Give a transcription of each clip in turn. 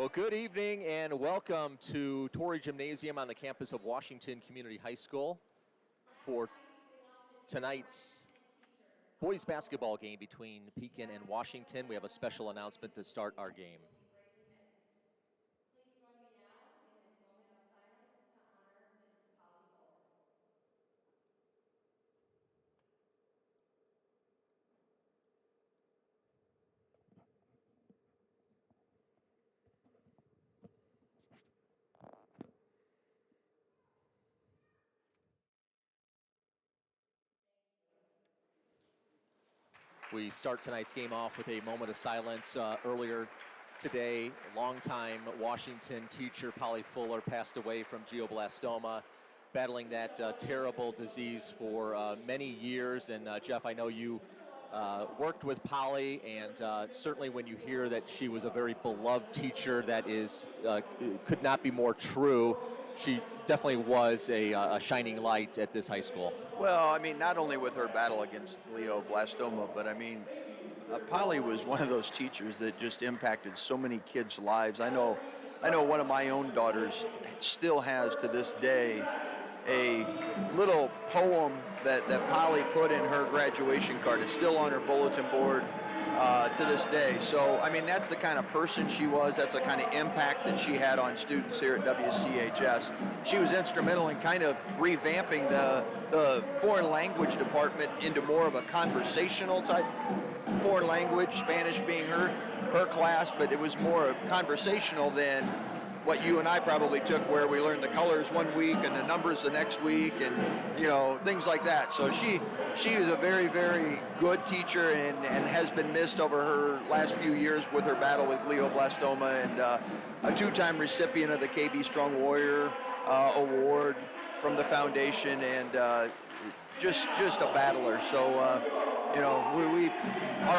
Well, good evening and welcome to Torrey Gymnasium on the campus of Washington Community High School for tonight's boys basketball game between Pekin and Washington. We have a special announcement to start our game. Please join me now in this moment of silence to honor Mrs. Polly Fuller. We start tonight's game off with a moment of silence. Earlier today, longtime Washington teacher Polly Fuller passed away from glioblastoma, battling that terrible disease for many years. And Jeff, I know you worked with Polly, and certainly when you hear that she was a very beloved teacher, that is could not be more true. She definitely was a shining light at this high school. Well, I mean, not only with her battle against glioblastoma, but I mean, Polly was one of those teachers that just impacted so many kids' lives. I know one of my own daughters still has to this day a little poem that Polly put in her graduation card. It's still on her bulletin board to this day. So, I mean, that's the kind of person she was. That's the kind of impact that she had on students here at WCHS. She was instrumental in kind of revamping the foreign language department into more of a conversational type foreign language, Spanish being her class, but it was more conversational than what you and I probably took, where we learned the colors one week and the numbers the next week, and things like that. So she is a very, very good teacher and has been missed over her last few years with her battle with glioblastoma, and a two-time recipient of the KB Strong Warrior Award from the foundation, and just a battler. So our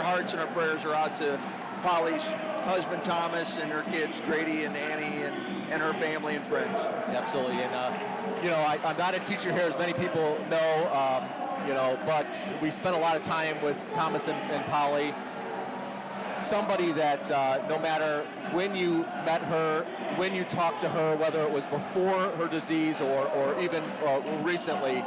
hearts and our prayers are out to Polly's husband Thomas and her kids Grady and Annie and her family and friends. Absolutely, and I'm not a teacher here, as many people know, but we spent a lot of time with Thomas and Polly. Somebody that no matter when you met her, when you talked to her, whether it was before her disease or even recently,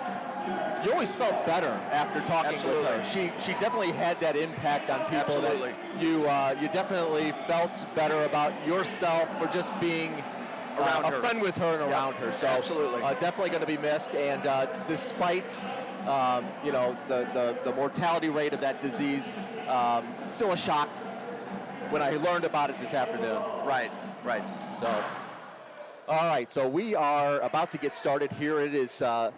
you always felt better after talking with her. She definitely had that impact on people. Absolutely. That you definitely felt better about yourself for just being around a her. friend with her and around her. So absolutely, definitely going to be missed. And despite the mortality rate of that disease, still a shock when I learned about it this afternoon. Right. So, all right. So we are about to get started here. It is the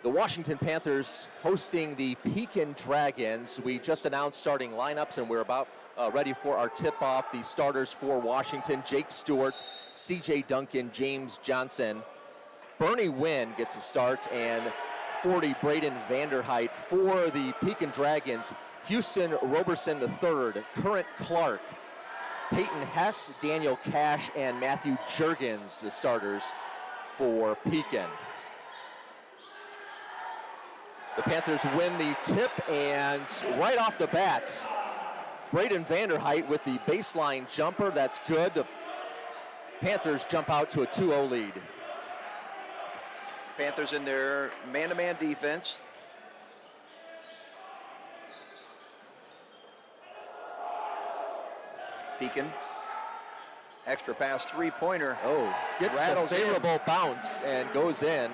Washington Panthers hosting the Pekin Dragons. We just announced starting lineups, and we're about ready for our tip-off. The starters for Washington: Jake Stewart, C.J. Duncan, James Johnson. Bernie Wynn gets a start, and 40 Braden Vanderheit. For the Pekin Dragons: Houston Roberson III, Current Clark, Peyton Hess, Daniel Cash, and Matthew Juergens, the starters for Pekin. The Panthers win the tip, and right off the bat, Braden Vanderheit with the baseline jumper. That's good. The Panthers jump out to a 2-0 lead. Panthers in their man-to-man defense. Pekin, extra pass, three-pointer. Oh, gets the favorable bounce and goes in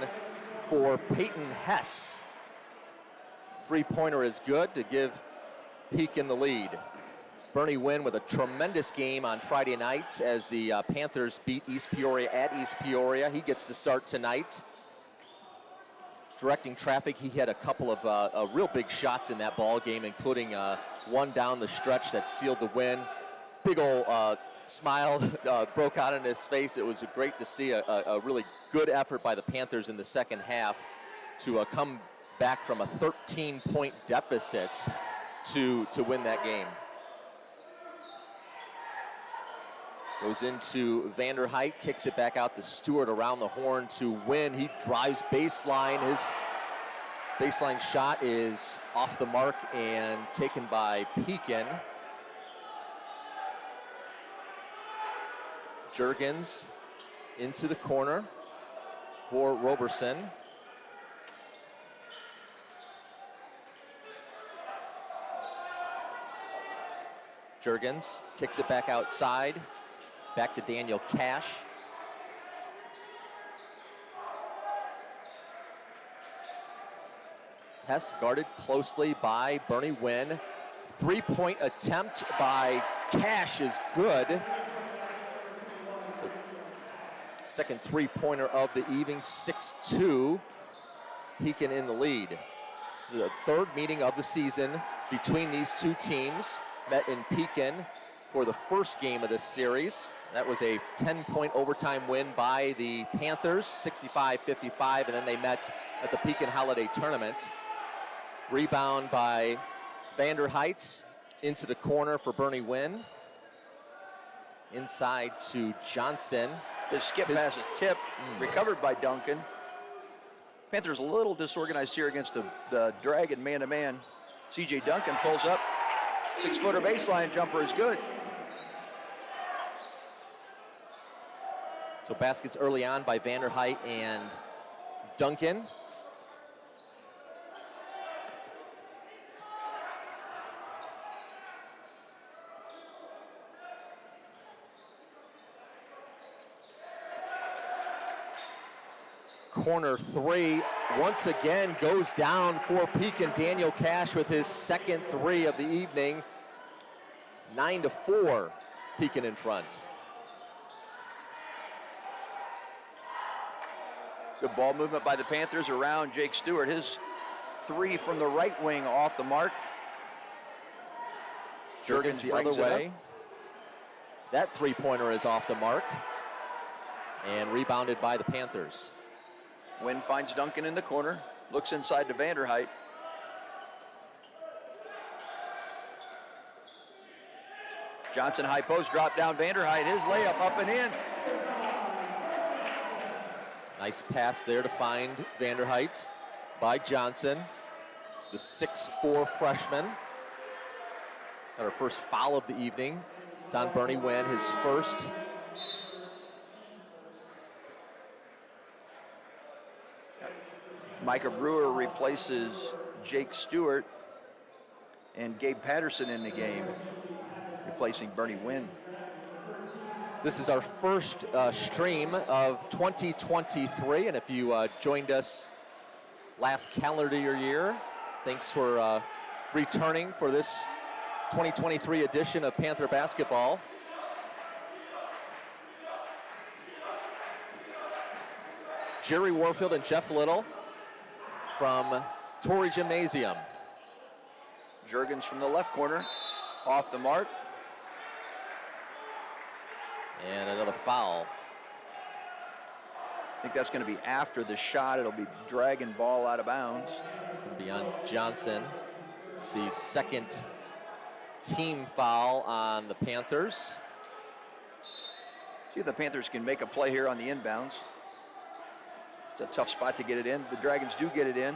for Peyton Hess. Three-pointer is good to give Pekin the lead. Bernie Wynn with a tremendous game on Friday night as the Panthers beat East Peoria at East Peoria. He gets the start tonight. Directing traffic, he had a couple of real big shots in that ball game, including one down the stretch that sealed the win. Big old smile broke out in his face. It was great to see a really good effort by the Panthers in the second half to come back from a 13-point deficit to win that game. Goes into Vanderheit, kicks it back out to Stewart around the horn to Wynn. He drives baseline. His baseline shot is off the mark and taken by Pekin. Jurgens into the corner for Roberson. Jurgens kicks it back outside. Back to Daniel Cash. Hess guarded closely by Bernie Wynn. Three-point attempt by Cash is good. So second three-pointer of the evening, 6-2. Pekin in the lead. This is the third meeting of the season between these two teams. Met in Pekin for the first game of this series. That was a 10-point overtime win by the Panthers, 65-55, and then they met at the Pekin Holiday Tournament. Rebound by Vanderheit into the corner for Bernie Wynn. Inside to Johnson. The skip pass is tipped, recovered by Duncan. Panthers a little disorganized here against the Dragon man-to-man. C.J. Duncan pulls up. 6-footer baseline jumper is good. So baskets early on by Vanderheit and Duncan. Corner three once again goes down for Pekin. Daniel Cash with his second three of the evening. 9-4, Pekin in front. Good ball movement by the Panthers around Jake Stewart. His three from the right wing off the mark. Jurgens the other way. That three-pointer is off the mark and rebounded by the Panthers. Wynn finds Duncan in the corner, looks inside to Vanderheit. Johnson high post, drop down Vanderheit, his layup up and in. Nice pass there to find Vanderheit by Johnson, the 6'4" freshman. Got our first foul of the evening. It's on Bernie Wynn, his first. Micah Brewer replaces Jake Stewart and Gabe Patterson in the game, replacing Bernie Wynn. This is our first stream of 2023, and if you joined us last calendar year, thanks for returning for this 2023 edition of Panther Basketball. Jerry Warfield and Jeff Little from Torrey Gymnasium. Jurgens from the left corner, off the mark. And another foul. I think that's going to be after the shot. It'll be dragging ball out of bounds. It's going to be on Johnson. It's the second team foul on the Panthers. See if the Panthers can make a play here on the inbounds. It's a tough spot to get it in. The Dragons do get it in.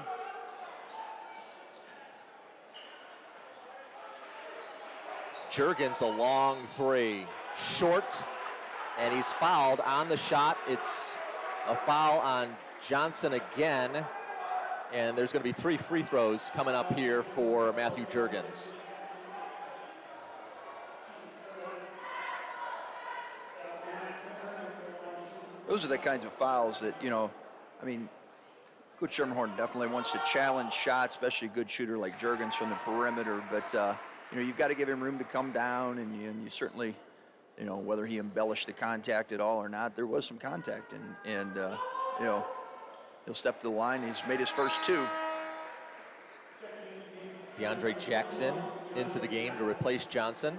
Jurgens a long three, short, and he's fouled on the shot. It's a foul on Johnson again, and there's going to be 3 free throws coming up here for Matthew Jurgens. Those are the kinds of fouls that, you know, I mean, Coach Schermerhorn definitely wants to challenge shots, especially a good shooter like Jurgens from the perimeter. But, you know, you've got to give him room to come down, and you certainly, you know, whether he embellished the contact at all or not, there was some contact. And you know, he'll step to the line. He's made his first 2. DeAndre Jackson into the game to replace Johnson.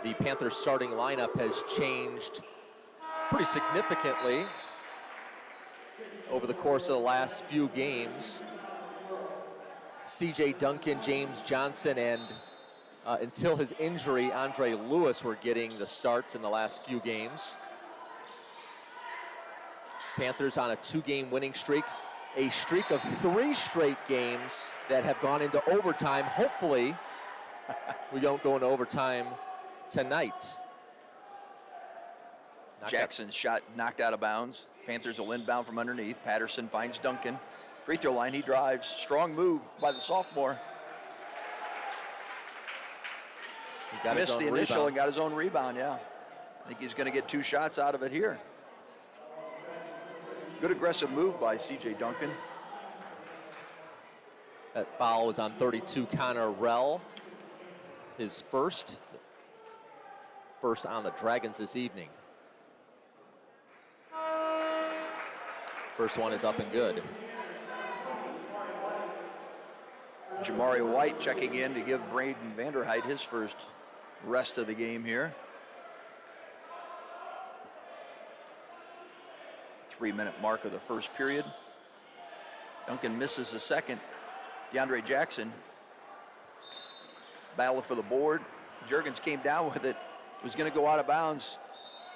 The Panthers starting lineup has changed pretty significantly over the course of the last few games. C.J. Duncan, James Johnson, and until his injury, Andre Lewis were getting the starts in the last few games. Panthers on a 2-game winning streak. a streak of 3 straight games that have gone into overtime. Hopefully, we don't go into overtime tonight. Jackson's shot knocked out of bounds. Panthers will inbound from underneath. Patterson finds Duncan. Free throw line, he drives. Strong move by the sophomore. He got Missed his own the initial rebound. and got his own rebound, yeah. I think he's going to get 2 shots out of it here. Good aggressive move by C.J. Duncan. That foul is on 32, Connor Rell. His first on the Dragons this evening. First one is up and good. Jamari White checking in to give Braden Vanderheit his first rest of the game here. 3-minute mark of the first period. Duncan misses the second. DeAndre Jackson battled for the board. Juergens came down with it. Was going to go out of bounds.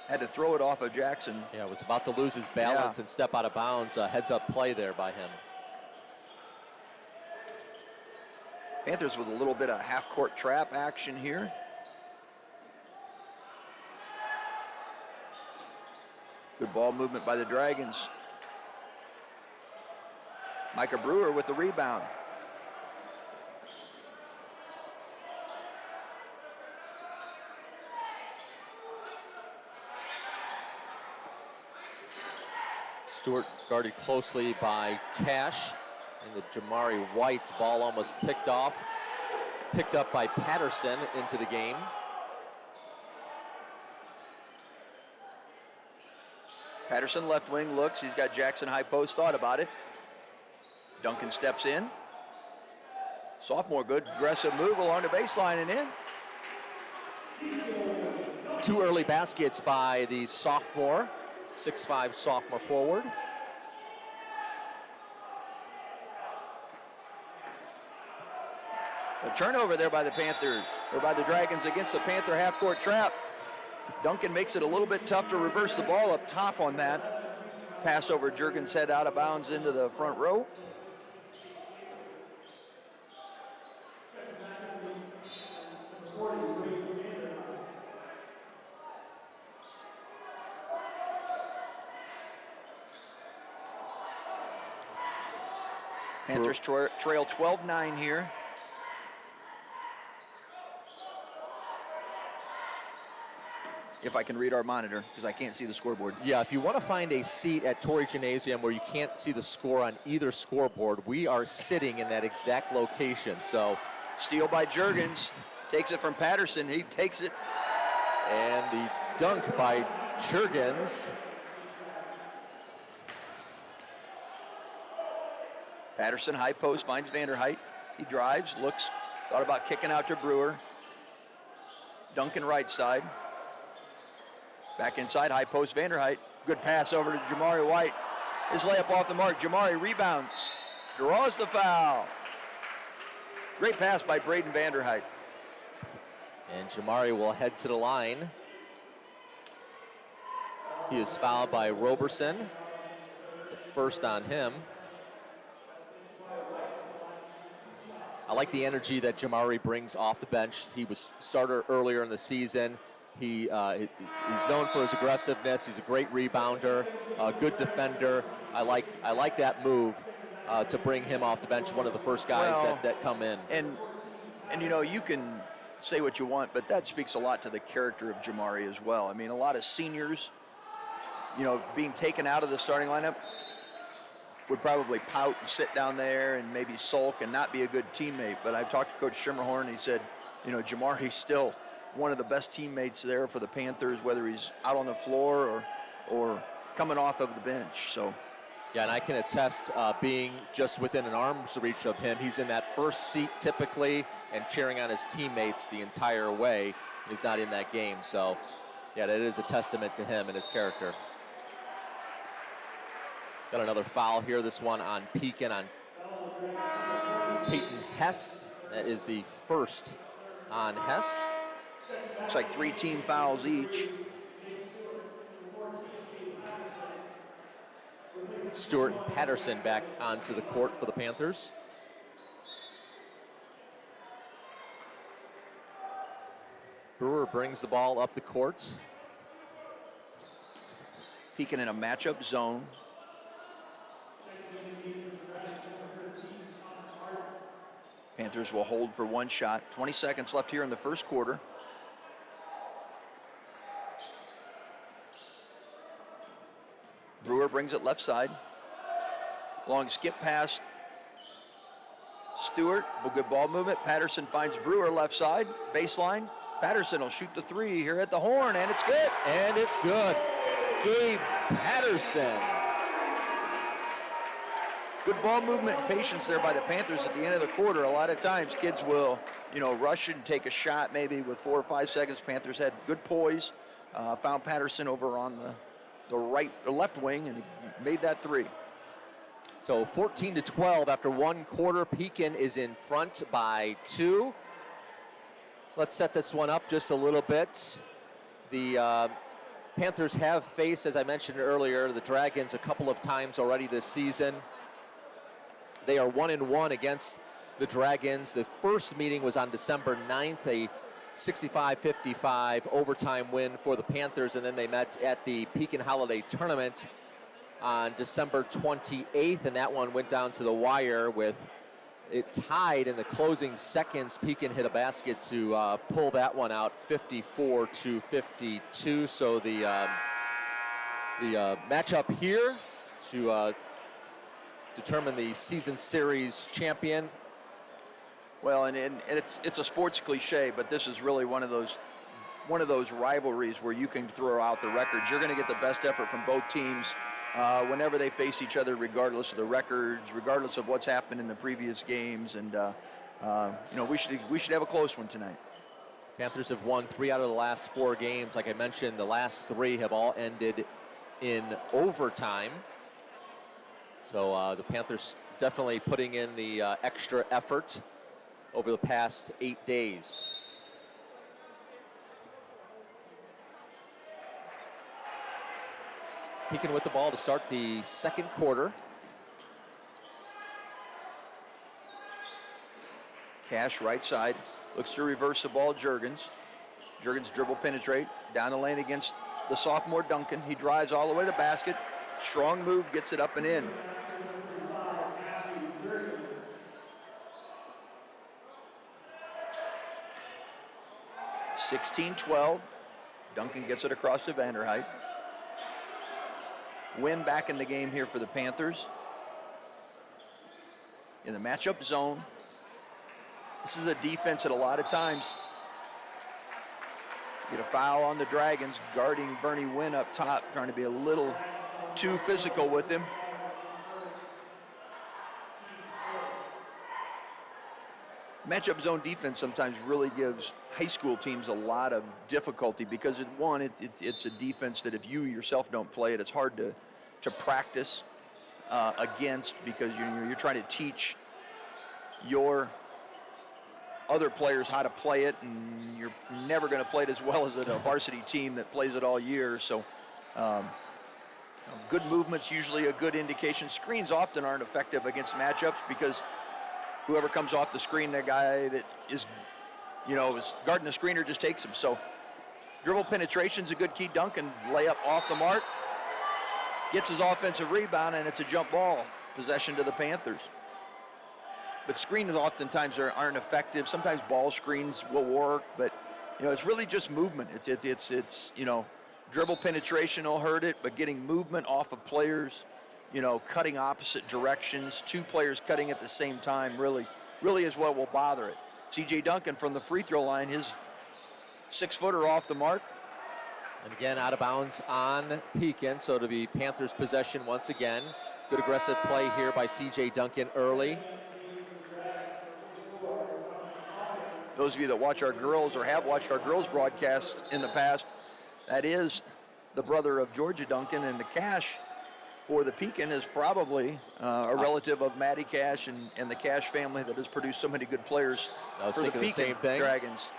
Had to throw it off of Jackson. Yeah, was about to lose his balance and step out of bounds. Heads up play there by him. Panthers with a little bit of half-court trap action here. Good ball movement by the Dragons. Micah Brewer with the rebound. Stewart guarded closely by Cash. And the Jamari White's ball almost picked up by Patterson into the game. Patterson left wing looks. He's got Jackson high post, thought about it. Duncan steps in. Sophomore, good aggressive move along the baseline and in. 2 early baskets by the sophomore, 6'5" sophomore forward. A turnover there by the Panthers, or by the Dragons against the Panther half-court trap. Duncan makes it a little bit tough to reverse the ball up top on that. Pass over Juergens' head out of bounds into the front row. Panthers trail 12-9 here. If I can read our monitor, because I can't see the scoreboard. Yeah, if you want to find a seat at Torrey Gymnasium where you can't see the score on either scoreboard, we are sitting in that exact location. So, steal by Juergens, takes it from Patterson. He takes it. And the dunk by Juergens. Patterson high post finds Vanderheit. He drives, looks, thought about kicking out to Brewer. Duncan right side. Back inside, high post, Vanderheit. Good pass over to Jamari White. His layup off the mark. Jamari rebounds, draws the foul. Great pass by Braden Vanderheit. And Jamari will head to the line. He is fouled by Roberson. It's a first on him. I like the energy that Jamari brings off the bench. He was starter earlier in the season. He's known for his aggressiveness. He's a great rebounder, a good defender. I like that move to bring him off the bench. One of the first guys that come in. And you know, you can say what you want, but that speaks a lot to the character of Jamari as well. I mean, a lot of seniors, you know, being taken out of the starting lineup would probably pout and sit down there and maybe sulk and not be a good teammate. But I've talked to Coach Schimmerhorn. He said, you know, Jamari's still one of the best teammates there for the Panthers, whether he's out on the floor or coming off of the bench. So, yeah, and I can attest being just within an arm's reach of him. He's in that first seat typically and cheering on his teammates the entire way. He's not in that game. So, yeah, that is a testament to him and his character. Got another foul here. This one on Pekin on Peyton Hess. That is the first on Hess. Looks like 3 team fouls each. Stewart and Patterson back onto the court for the Panthers. Brewer brings the ball up the court. Peeking in a matchup zone. Panthers will hold for one shot. 20 seconds left here in the first quarter. Brewer brings it left side. Long skip pass. Stewart, a good ball movement. Patterson finds Brewer left side, baseline. Patterson will shoot the three here at the horn, and it's good. And it's good. Gabe Patterson. Good ball movement and patience there by the Panthers at the end of the quarter. A lot of times kids will, rush and take a shot maybe with 4 or 5 seconds. Panthers had good poise. Found Patterson over on the left wing and made that three. So 14-12 after one quarter. Pekin is in front by 2. Let's set this one up just a little bit. The Panthers have faced, as I mentioned earlier, the Dragons a couple of times already this season. They are 1-1 against the Dragons. The first meeting was on December 9th, a 65-55 overtime win for the Panthers, and then they met at the Pekin Holiday Tournament on December 28th, and that one went down to the wire with it tied in the closing seconds. Pekin hit a basket to pull that one out, 54-52. So the matchup here to determine the season series champion. Well, and it's a sports cliche, but this is really one of those rivalries where you can throw out the records. You're going to get the best effort from both teams whenever they face each other, regardless of the records, regardless of what's happened in the previous games, and we should have a close one tonight. Panthers have won 3 out of the last 4 games. Like I mentioned, the last 3 have all ended in overtime. So the Panthers definitely putting in the extra effort over the past 8 days. Pekin with the ball to start the second quarter. Cash right side, looks to reverse the ball, Juergens. Juergens dribble penetrate, down the lane against the sophomore Duncan. He drives all the way to the basket. Strong move, gets it up and in. (16-12). Duncan gets it across to Vanderheit. Win back in the game here for the Panthers. In the matchup zone. This is a defense that a lot of times get a foul on the Dragons, guarding Bernie Wynn up top, trying to be a little too physical with him. Matchup zone defense sometimes really gives high school teams a lot of difficulty because it's a defense that if you yourself don't play it, it's hard to practice against, because you're trying to teach your other players how to play it, and you're never going to play it as well as a varsity team that plays it all year. So good movement's usually a good indication. Screens often aren't effective against matchups because whoever comes off the screen, that guy that is guarding the screener just takes him. So dribble penetration's a good key. Duncan layup off the mark, gets his offensive rebound, and it's a jump ball possession to the Panthers. But screens oftentimes aren't effective. Sometimes ball screens will work, but it's really just movement. It's dribble penetration will hurt it, but getting movement off of players, cutting opposite directions, 2 players cutting at the same time really is what will bother it. C.J. Duncan from the free throw line, his 6-footer off the mark. And again, out of bounds on Pekin, so to be Panthers possession once again. Good aggressive play here by C.J. Duncan early. Those of you that watch our girls or have watched our girls broadcast in the past, that is the brother of Georgia Duncan, and the Cash for the Pekin is probably a relative of Maddie Cash and the Cash family that has produced so many good players for the Pekin Dragons.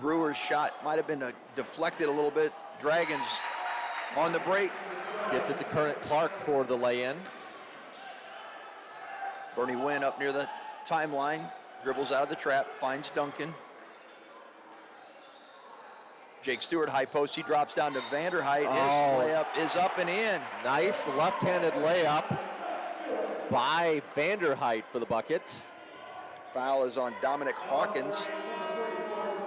Brewer's shot might have been deflected a little bit. Dragons on the break Gets it to Kermit Clark for the lay-in. Bernie Wynn up near the timeline, dribbles out of the trap, finds Duncan. Jake Stewart, high post, he drops down to Vanderheit. His layup is up and in. Nice left-handed layup by Vanderheit for the bucket. Foul is on Dominic Hawkins,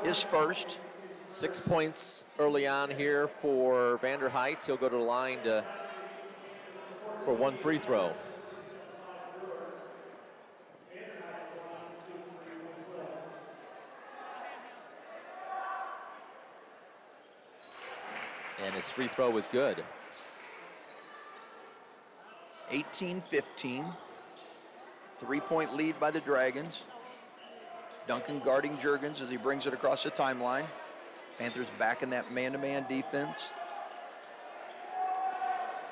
his first. 6 points early on here for Vanderheit. He'll go to the line for one free throw. And his free throw was good. 18-15. 3-point lead by the Dragons. Duncan guarding Juergens as he brings it across the timeline. Panthers back in that man-to-man defense.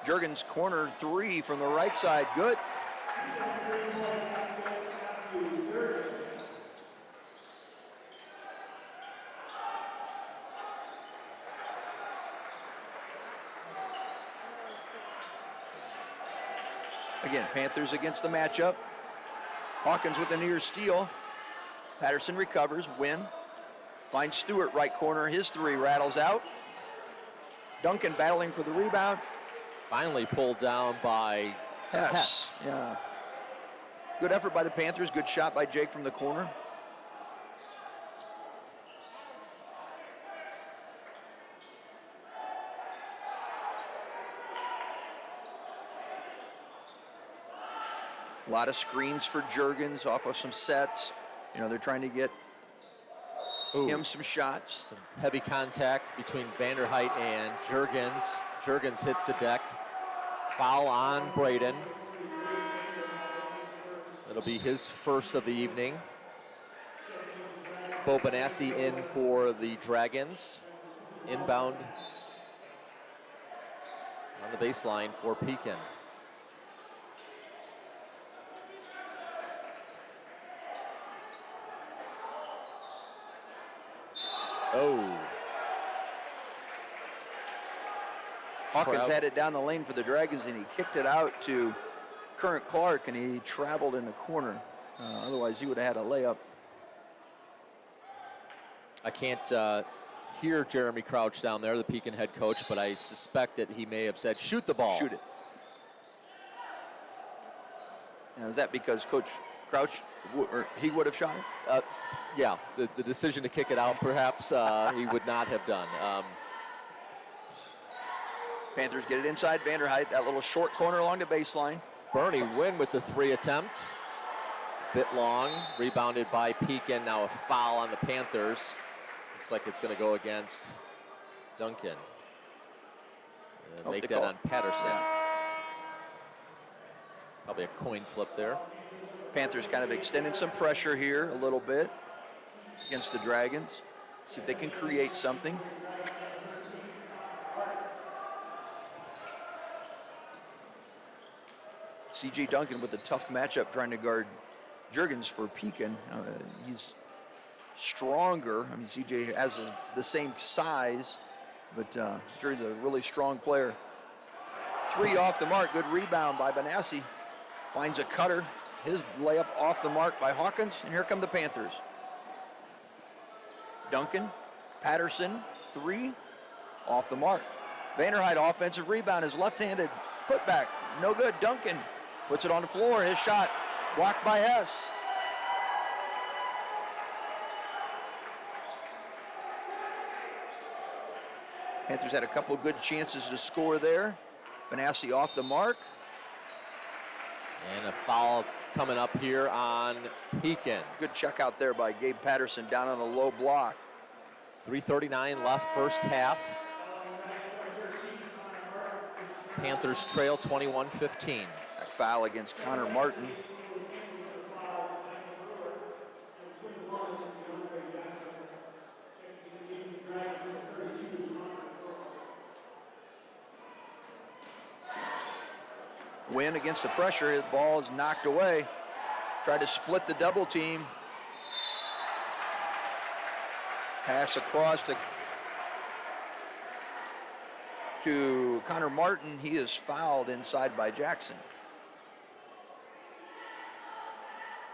Juergens corner three from the right side, good. Again, Panthers against the matchup. Hawkins with the near steal. Patterson recovers, Wynn. Finds Stewart right corner, his three rattles out. Duncan battling for the rebound. Finally pulled down by Hess. Yeah. Good effort by the Panthers, good shot by Jake from the corner. A lot of screens for Juergens off of some sets. You know, they're trying to get him some shots. Some heavy contact between Vanderheit and Juergens. Juergens hits the deck. Foul on Braden. It'll be his first of the evening. Bo Benassi in for the Dragons. Inbound on the baseline for Pekin. Oh. Hawkins had it down the lane for the Dragons, and he kicked it out to Kermit Clark, and he traveled in the corner. Otherwise, he would have had a layup. I can't hear Jeremy Crouch down there, the Pekin head coach, but I suspect that he may have said, shoot the ball. Shoot it. Now, is that because Coach Crouch, he would have shot it? Yeah, the decision to kick it out, perhaps, he would not have done. Panthers get it inside. Vanderheit, that little short corner along the baseline. Bernie Wynn with the three attempts. Bit long, rebounded by Pekin. Now a foul on the Panthers. Looks like it's going to go against Duncan. Make that on Patterson. Yeah. Probably a coin flip there. Panthers kind of extending some pressure here a little bit against the Dragons. See if they can create something. C.J. Duncan with a tough matchup trying to guard Juergens for Pekin. He's stronger. I mean, C.J. has the same size, but Juergens is a really strong player. Three off the mark. Good rebound by Benassi. Finds a cutter. His layup off the mark by Hawkins, and here come the Panthers. Duncan, Patterson, three, off the mark. Vanderheit offensive rebound, his left-handed putback, no good. Duncan puts it on the floor, his shot blocked by Hess. Panthers had a couple of good chances to score there. Benassi off the mark. And a foul coming up here on Pekin. Good check out there by Gabe Patterson down on the low block. 3:39 left first half. Panthers trail 21-15. That foul against Connor Martin. Wynn against the pressure, his ball is knocked away. Tried to split the double team. Pass across to to Connor Martin. He is fouled inside by Jackson.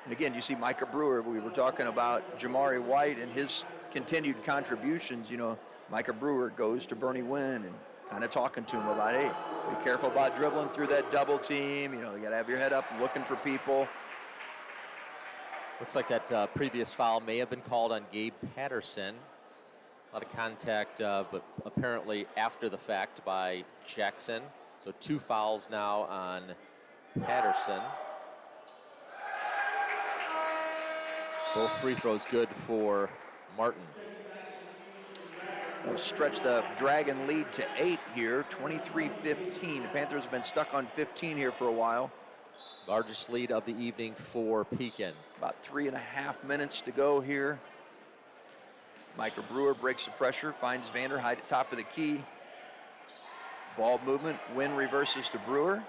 And again, you see Micah Brewer. We were talking about Jamari White and his continued contributions. You know, Micah Brewer goes to Bernie Wynn and kind of talking to him about, hey, be careful about dribbling through that double team. You know, you got to have your head up looking for people. Looks like that previous foul may have been called on Gabe Patterson. A lot of contact, but apparently after the fact by Jackson. So 2 fouls now on Patterson. Both free throws good for Martin. We'll stretch the Dragon lead to 8 here, 23-15. The Panthers have been stuck on 15 here for a while. Largest lead of the evening for Pekin. About 3.5 minutes to go here. Micah Brewer breaks the pressure, finds Vanderhyde at top of the key. Ball movement, Wynn reverses to Brewer.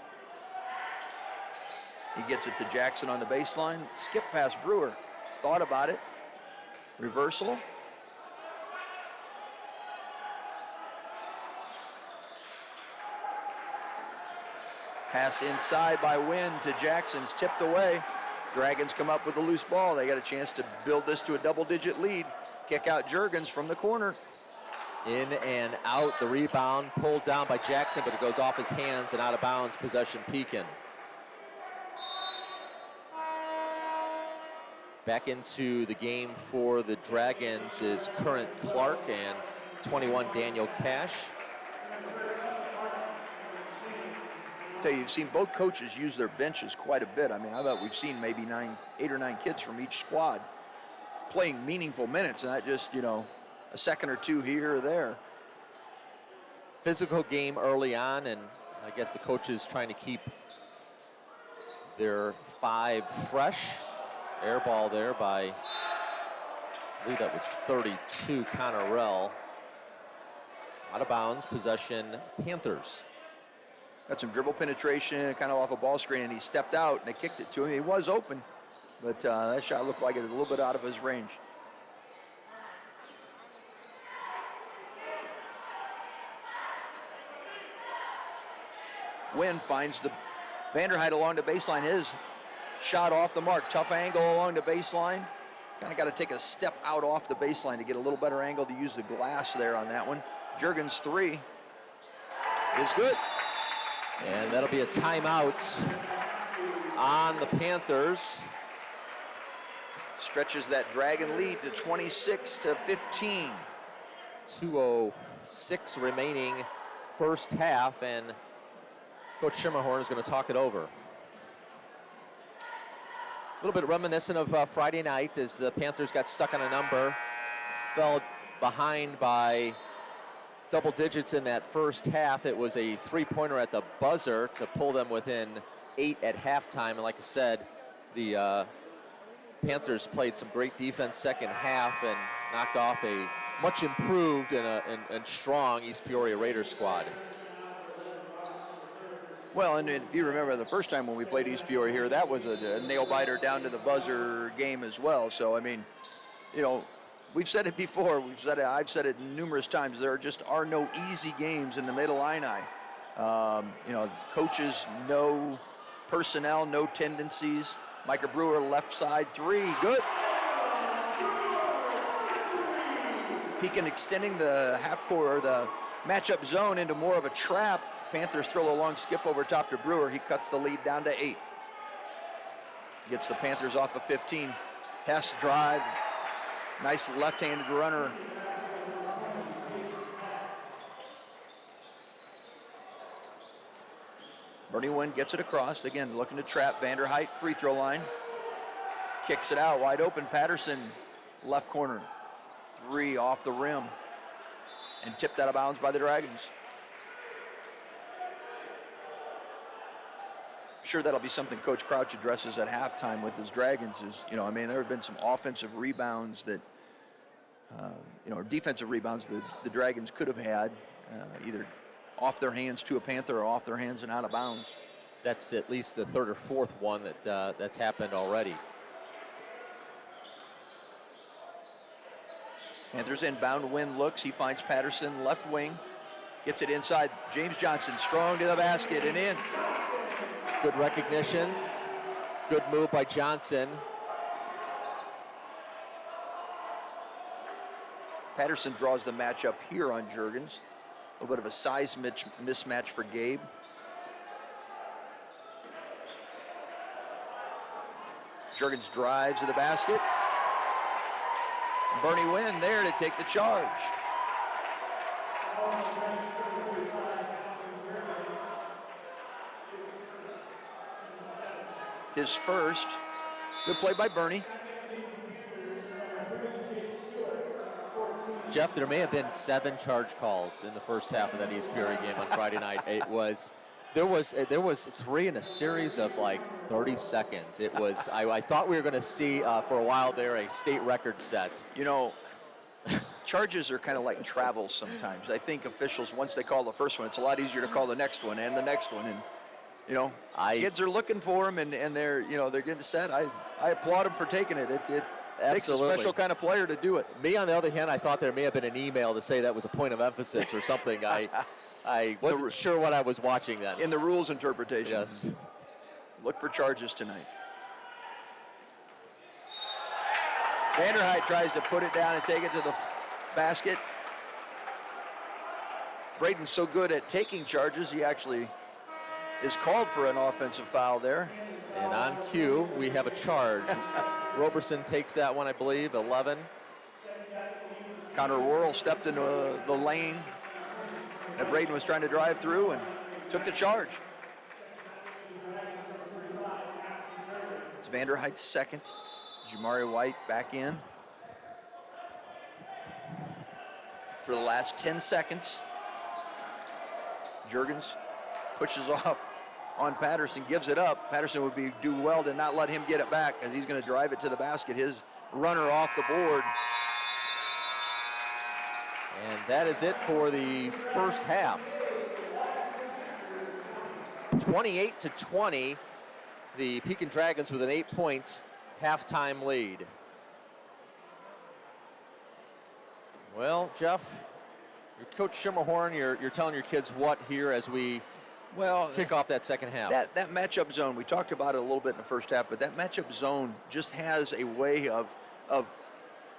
He gets it to Jackson on the baseline. Skip past Brewer, thought about it. Reversal. Pass inside by Wynn to Jackson's tipped away. Dragons come up with a loose ball. They got a chance to build this to a double-digit lead. Kick out Juergens from the corner. In and out, the rebound pulled down by Jackson, but it goes off his hands and out of bounds. Possession Pekin. Back into the game for the Dragons is Current Clark and 21 Daniel Cash. Tell you, you've seen both coaches use their benches quite a bit. I mean, I bet we've seen maybe 8 or 9 kids from each squad playing meaningful minutes, and not just, you know, a second or two here or there. Physical game early on, and I guess the coaches trying to keep their 5 fresh. Air ball there by, I believe that was 32, Connorell. Out of bounds, possession Panthers. Got some dribble penetration, kind of off a ball screen, and he stepped out, and they kicked it to him. He was open, but that shot looked like it was a little bit out of his range. Wynn finds the Vanderhyde along the baseline. His shot off the mark. Tough angle along the baseline. Kind of got to take a step out off the baseline to get a little better angle to use the glass there on that one. Juergens' 3 is good. And that'll be a timeout on the Panthers. Stretches that Dragon lead to 26-15. 2:06 remaining first half, and Coach Schimmerhorn is going to talk it over. A little bit reminiscent of Friday night as the Panthers got stuck on a number, fell behind by double digits in that first half. It was a 3-pointer at the buzzer to pull them within 8 at halftime. And like I said, the Panthers played some great defense second half and knocked off a much improved and strong East Peoria Raiders squad. Well, and if you remember the first time when we played East Peoria here, that was a nail-biter down to the buzzer game as well. So, I mean, you know, we've said it before. I've said it numerous times. There just are no easy games in the Mid-Illini. You know, coaches know personnel, know tendencies. Micah Brewer, left side 3, good. Pekin extending the half-court or the matchup zone into more of a trap. Panthers throw a long skip over top to Brewer. He cuts the lead down to 8. Gets the Panthers off of 15. Hess drive. Nice left-handed runner. Bernie Wynn gets it across. Again, looking to trap Vanderhyde, free throw line. Kicks it out, wide open. Patterson, left corner. 3 off the rim. And tipped out of bounds by the Dragons. I'm sure that'll be something Coach Crouch addresses at halftime with his Dragons is, you know, I mean, there have been some offensive rebounds that, you know, or defensive rebounds that the Dragons could have had, either off their hands to a Panther or off their hands and out of bounds. That's at least the 3rd or 4th one that's happened already. Panthers inbound. Wynn looks. He finds Patterson left wing. Gets it inside. James Johnson strong to the basket and in. Good recognition. Good move by Johnson. Patterson draws the matchup here on Juergens. A little bit of a size mismatch for Gabe. Juergens drives to the basket. Bernie Wynn there to take the charge. His first. Good play by Bernie. Jeff, there may have been 7 charge calls in the first half of that East Peoria game on Friday night. There was 3 in a series of like 30 seconds. I thought we were going to see for a while there a state record set. You know, charges are kind of like travels sometimes. I think officials, once they call the first one, it's a lot easier to call the next one and the next one. And you know, kids are looking for them, and they're getting set. I applaud them for taking it. It takes a special kind of player to do it. Me, on the other hand, I thought there may have been an email to say that was a point of emphasis or something. I wasn't sure what I was watching then. In the rules interpretation. Yes. Look for charges tonight. Vanderhyde tries to put it down and take it to the basket. Braden's so good at taking charges, he actually is called for an offensive foul there. And on cue, we have a charge. Roberson takes that one, I believe, 11. Connor Worrell stepped into the lane that Braden was trying to drive through and took the charge. It's Vanderhyde's second. Jamari White back in for the last 10 seconds. Juergens pushes off on Patterson, gives it up. Patterson would do well to not let him get it back, as he's going to drive it to the basket. His runner off the board. And that is it for the first half. 28-20, the Pekin Dragons with an 8-point halftime lead. Well, Jeff, Coach Schimmerhorn, you're telling your kids what here as we kick off that second half? That matchup zone, we talked about it a little bit in the first half, but that matchup zone just has a way of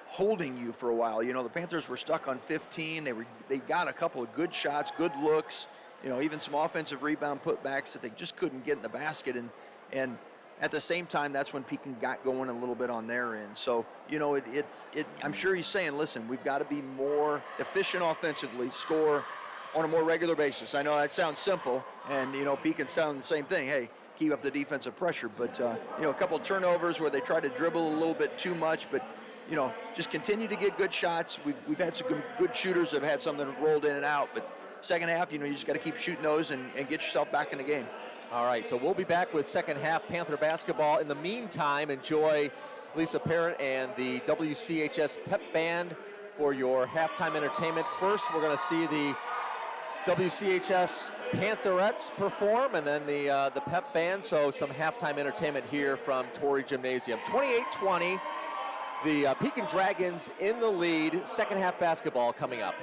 holding you for a while. You know, the Panthers were stuck on 15. They got a couple of good shots, good looks, you know, even some offensive rebound putbacks that they just couldn't get in the basket. And at the same time, that's when Pekin got going a little bit on their end. So, you know, I'm sure he's saying, listen, we've got to be more efficient offensively, score on a more regular basis. I know that sounds simple, and, you know, Pekin's telling the same thing. Hey, keep up the defensive pressure. But, you know, a couple of turnovers where they try to dribble a little bit too much, but, you know, just continue to get good shots. We've had some good shooters that have had some that have rolled in and out. But second half, you know, you just got to keep shooting those and get yourself back in the game. All right, so we'll be back with second half Panther basketball. In the meantime, enjoy Lisa Parrott and the WCHS Pep Band for your halftime entertainment. First, we're going to see the WCHS Pantherettes perform, and then the Pep Band, so some halftime entertainment here from Torrey Gymnasium. 28-20, the Pekin Dragons in the lead. Second half basketball coming up.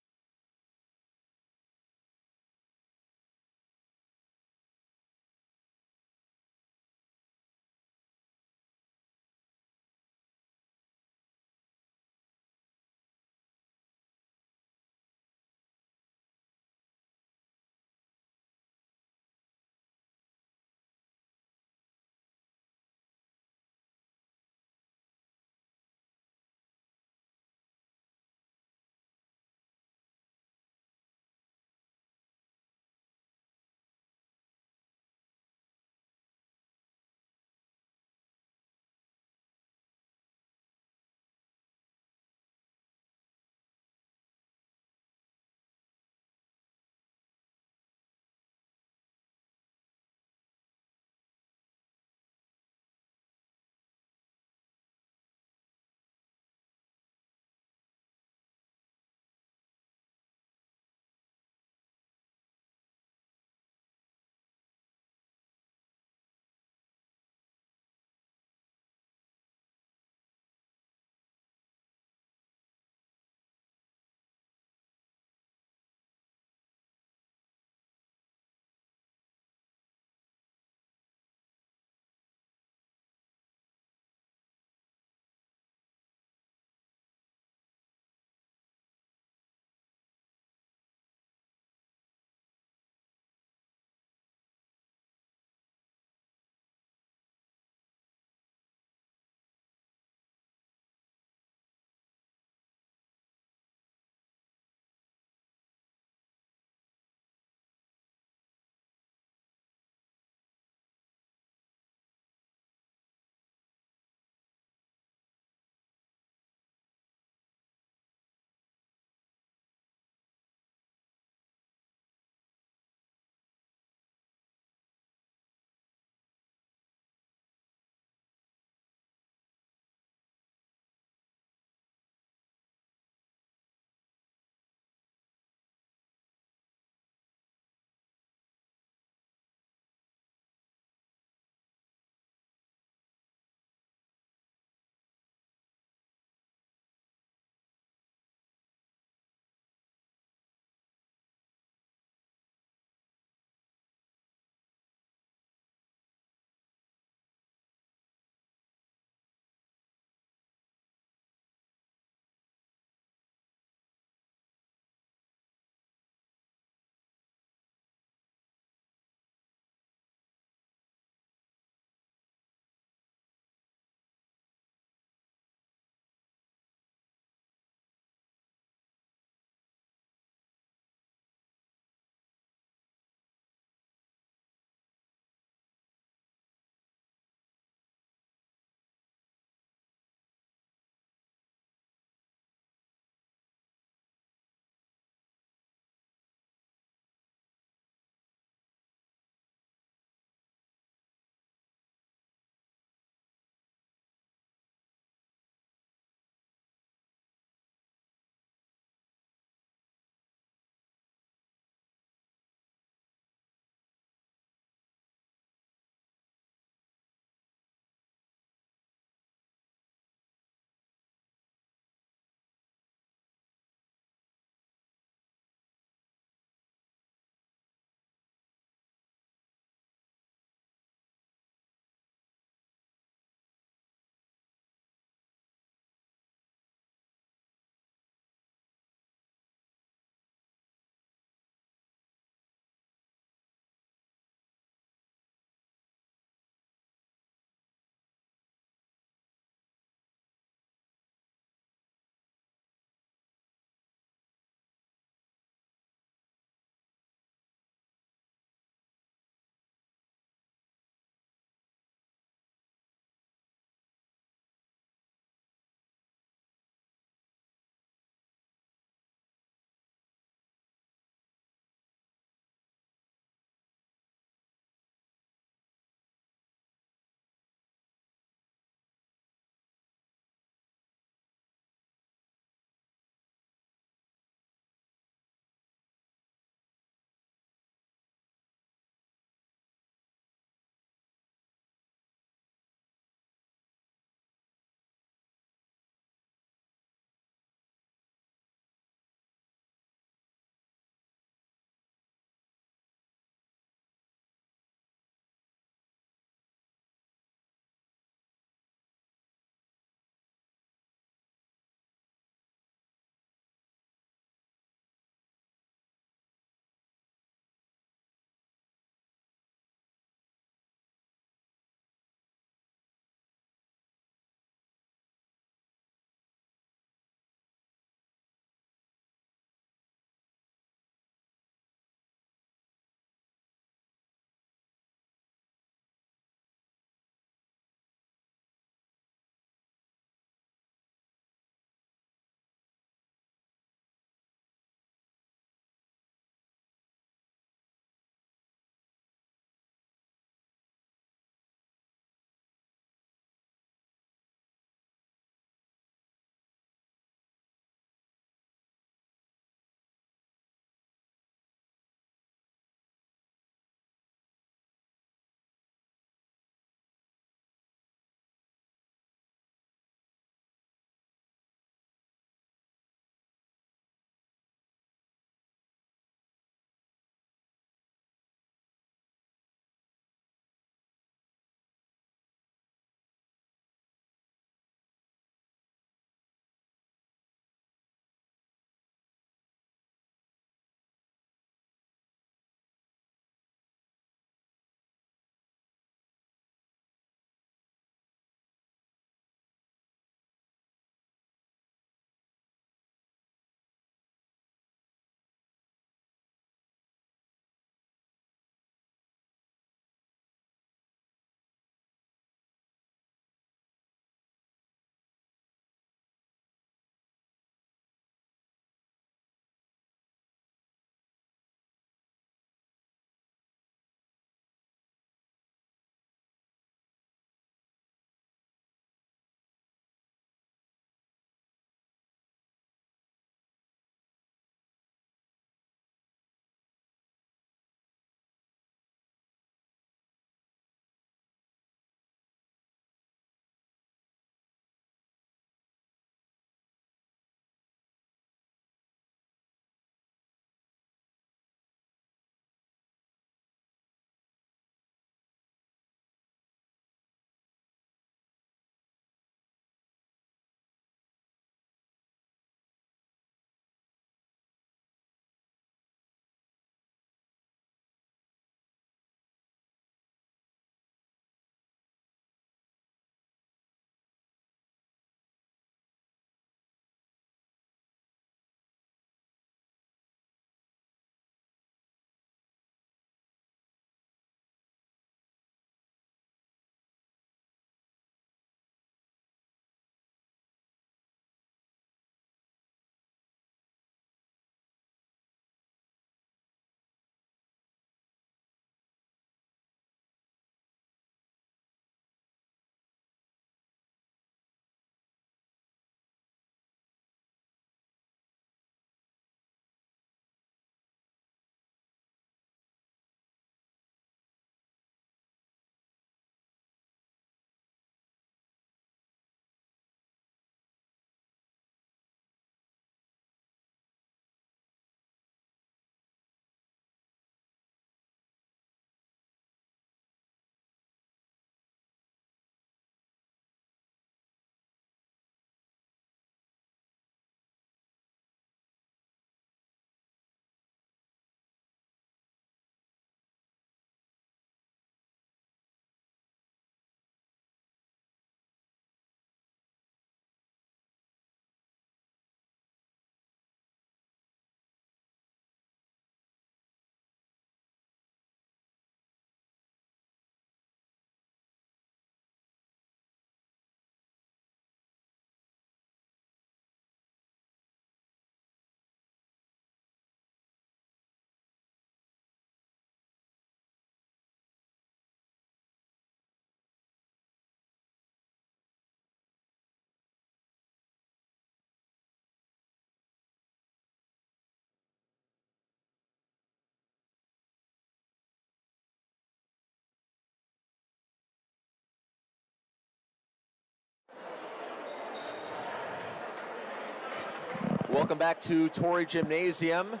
Welcome back to Torrey Gymnasium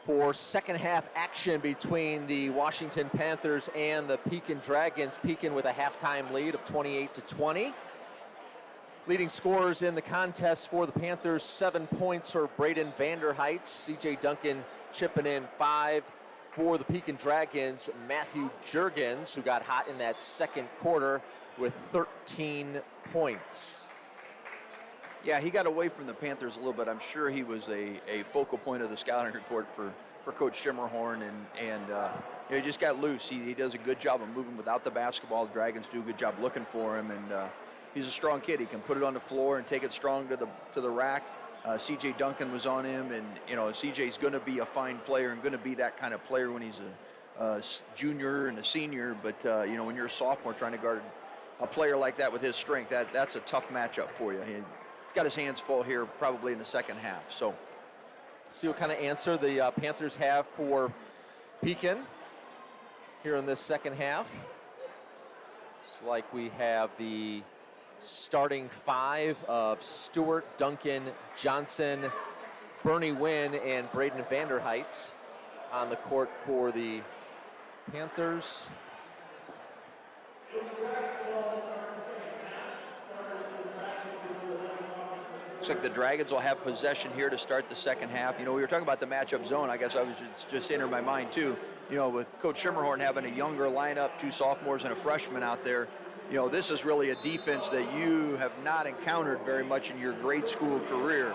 for second half action between the Washington Panthers and the Pekin Dragons. Pekin with a halftime lead of 28-20. Leading scorers in the contest for the Panthers, 7 points for Braden Vanderheit. C.J. Duncan chipping in 5 for the Pekin Dragons. Matthew Juergens, who got hot in that second quarter with 13 points. Yeah, he got away from the Panthers a little bit. I'm sure he was a focal point of the scouting report for Coach Schimmerhorn, and he just got loose. He does a good job of moving without the basketball. The Dragons do a good job looking for him, and he's a strong kid. He can put it on the floor and take it strong to the rack. C.J. Duncan was on him, and C.J.'s going to be a fine player and going to be that kind of player when he's a junior and a senior. But when you're a sophomore trying to guard a player like that with his strength, that's a tough matchup for you. He's got his hands full here probably in the second half. So let's see what kind of answer the Panthers have for Pekin here in this second half. It's like we have the starting 5 of Stewart, Duncan, Johnson, Bernie Wynn, and Braden Vanderheit on the court for the Panthers. Looks like the Dragons will have possession here to start the second half. We were talking about the matchup zone. I guess I was just entered my mind too. With Coach Schimmerhorn having a younger lineup, 2 sophomores and a freshman out there, this is really a defense that you have not encountered very much in your grade school career.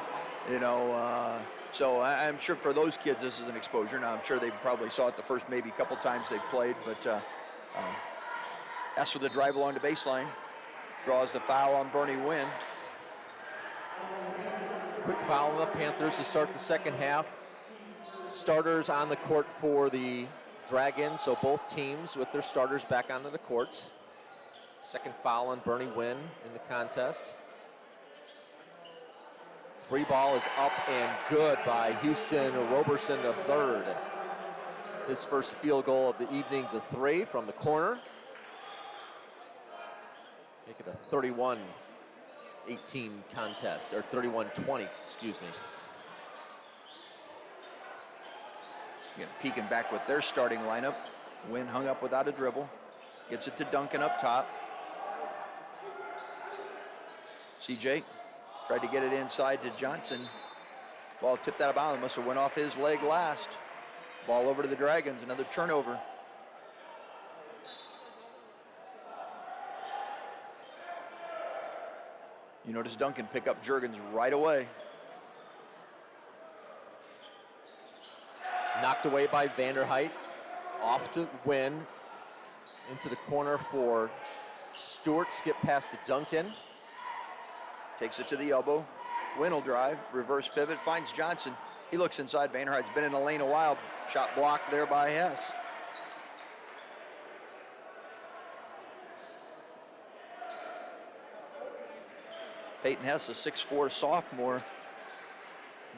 So I'm sure for those kids this is an exposure. Now I'm sure they probably saw it the first maybe couple times they played, but as for the drive along the baseline, draws the foul on Bernie Wynn. Quick foul on the Panthers to start the second half. Starters on the court for the Dragons, so both teams with their starters back onto the court. Second foul on Bernie Wynn in the contest. 3 ball is up and good by Houston Roberson III. His first field goal of the evening's a 3 from the corner. Make it a 31-18 contest, or 31-20, excuse me. Again, Pekin back with their starting lineup. Wynn hung up without a dribble. Gets it to Duncan up top. CJ tried to get it inside to Johnson. Ball tipped out of bounds. Must have went off his leg last. Ball over to the Dragons. Another turnover. You notice Duncan pick up Juergens right away. Knocked away by Vanderheit. Off to Wynn. Into the corner for Stewart. Skip past to Duncan. Takes it to the elbow. Wynn will drive. Reverse pivot. Finds Johnson. He looks inside. Vanderheit's been in the lane a while. Shot blocked there by Hess. Peyton Hess, a 6'4" sophomore.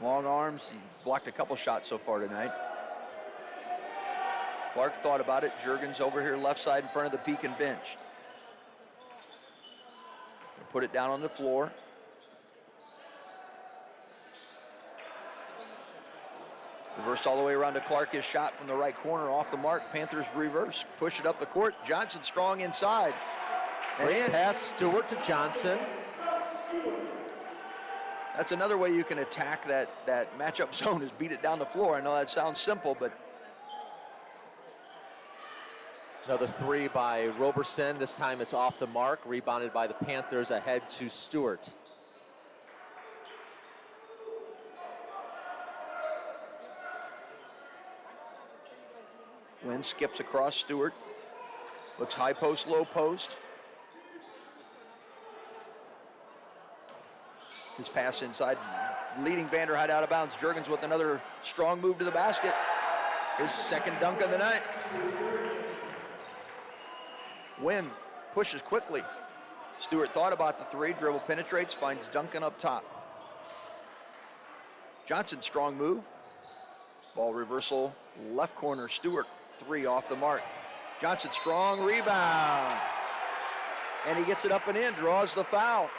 Long arms. He blocked a couple shots so far tonight. Clark thought about it. Juergens over here left side in front of the Pekin bench. Put it down on the floor. Reversed all the way around to Clark. His shot from the right corner off the mark. Panthers reverse. Push it up the court. Johnson strong inside. Great pass, Stewart to Johnson. That's another way you can attack that matchup zone, is beat it down the floor. I know that sounds simple, but another 3 by Roberson. This time it's off the mark. Rebounded by the Panthers, ahead to Stewart. Wynn skips across Stewart. Looks high post, low post. His pass inside, leading Vanderheit out of bounds. Juergens with another strong move to the basket. His second dunk of the night. Wynn pushes quickly. Stewart thought about the 3, dribble penetrates, finds Duncan up top. Johnson, strong move. Ball reversal, left corner, Stewart, 3 off the mark. Johnson, strong rebound. And he gets it up and in, draws the foul.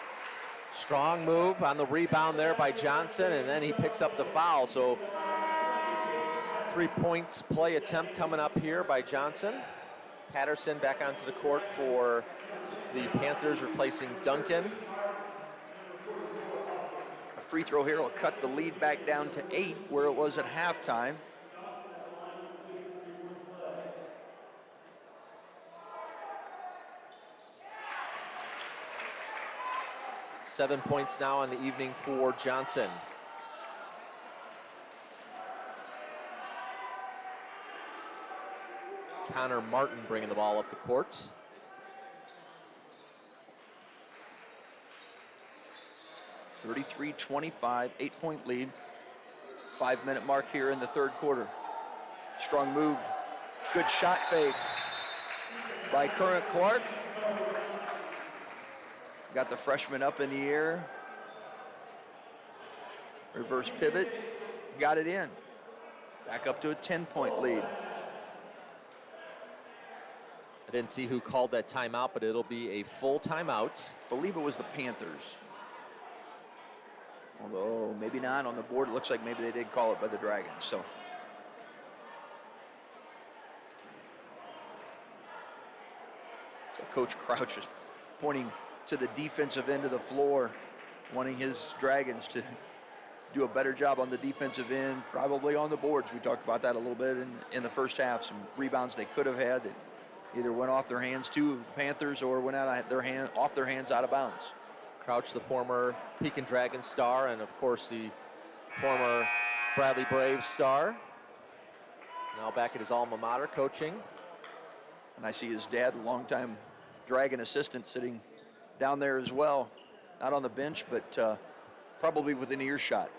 Strong move on the rebound there by Johnson, and then he picks up the foul. So 3-point play attempt coming up here by Johnson. Patterson back onto the court for the Panthers, replacing Duncan. A free throw here will cut the lead back down to 8, where it was at halftime. Seven points now on the evening for Johnson. Connor Martin bringing the ball up the court. (33-25), 8-point lead. 5-minute mark here in the third quarter. Strong move. Good shot fake by Current Clark. Got the freshman up in the air. Reverse pivot. Got it in. Back up to a 10-point lead. I didn't see who called that timeout, but it'll be a full timeout. Believe it was the Panthers. Although maybe not on the board. It looks like maybe they did call it by the Dragons. So Coach Crouch is pointing to the defensive end of the floor, wanting his Dragons to do a better job on the defensive end, probably on the boards. We talked about that a little bit in the first half. Some rebounds they could have had that either went off their hands to the Panthers or went off their hands out of bounds. Crouch, the former Pekin Dragons star, and of course the former Bradley Braves star. Now back at his alma mater coaching. And I see his dad, a longtime Dragon assistant, sitting down there as well. Not on the bench, but probably within earshot.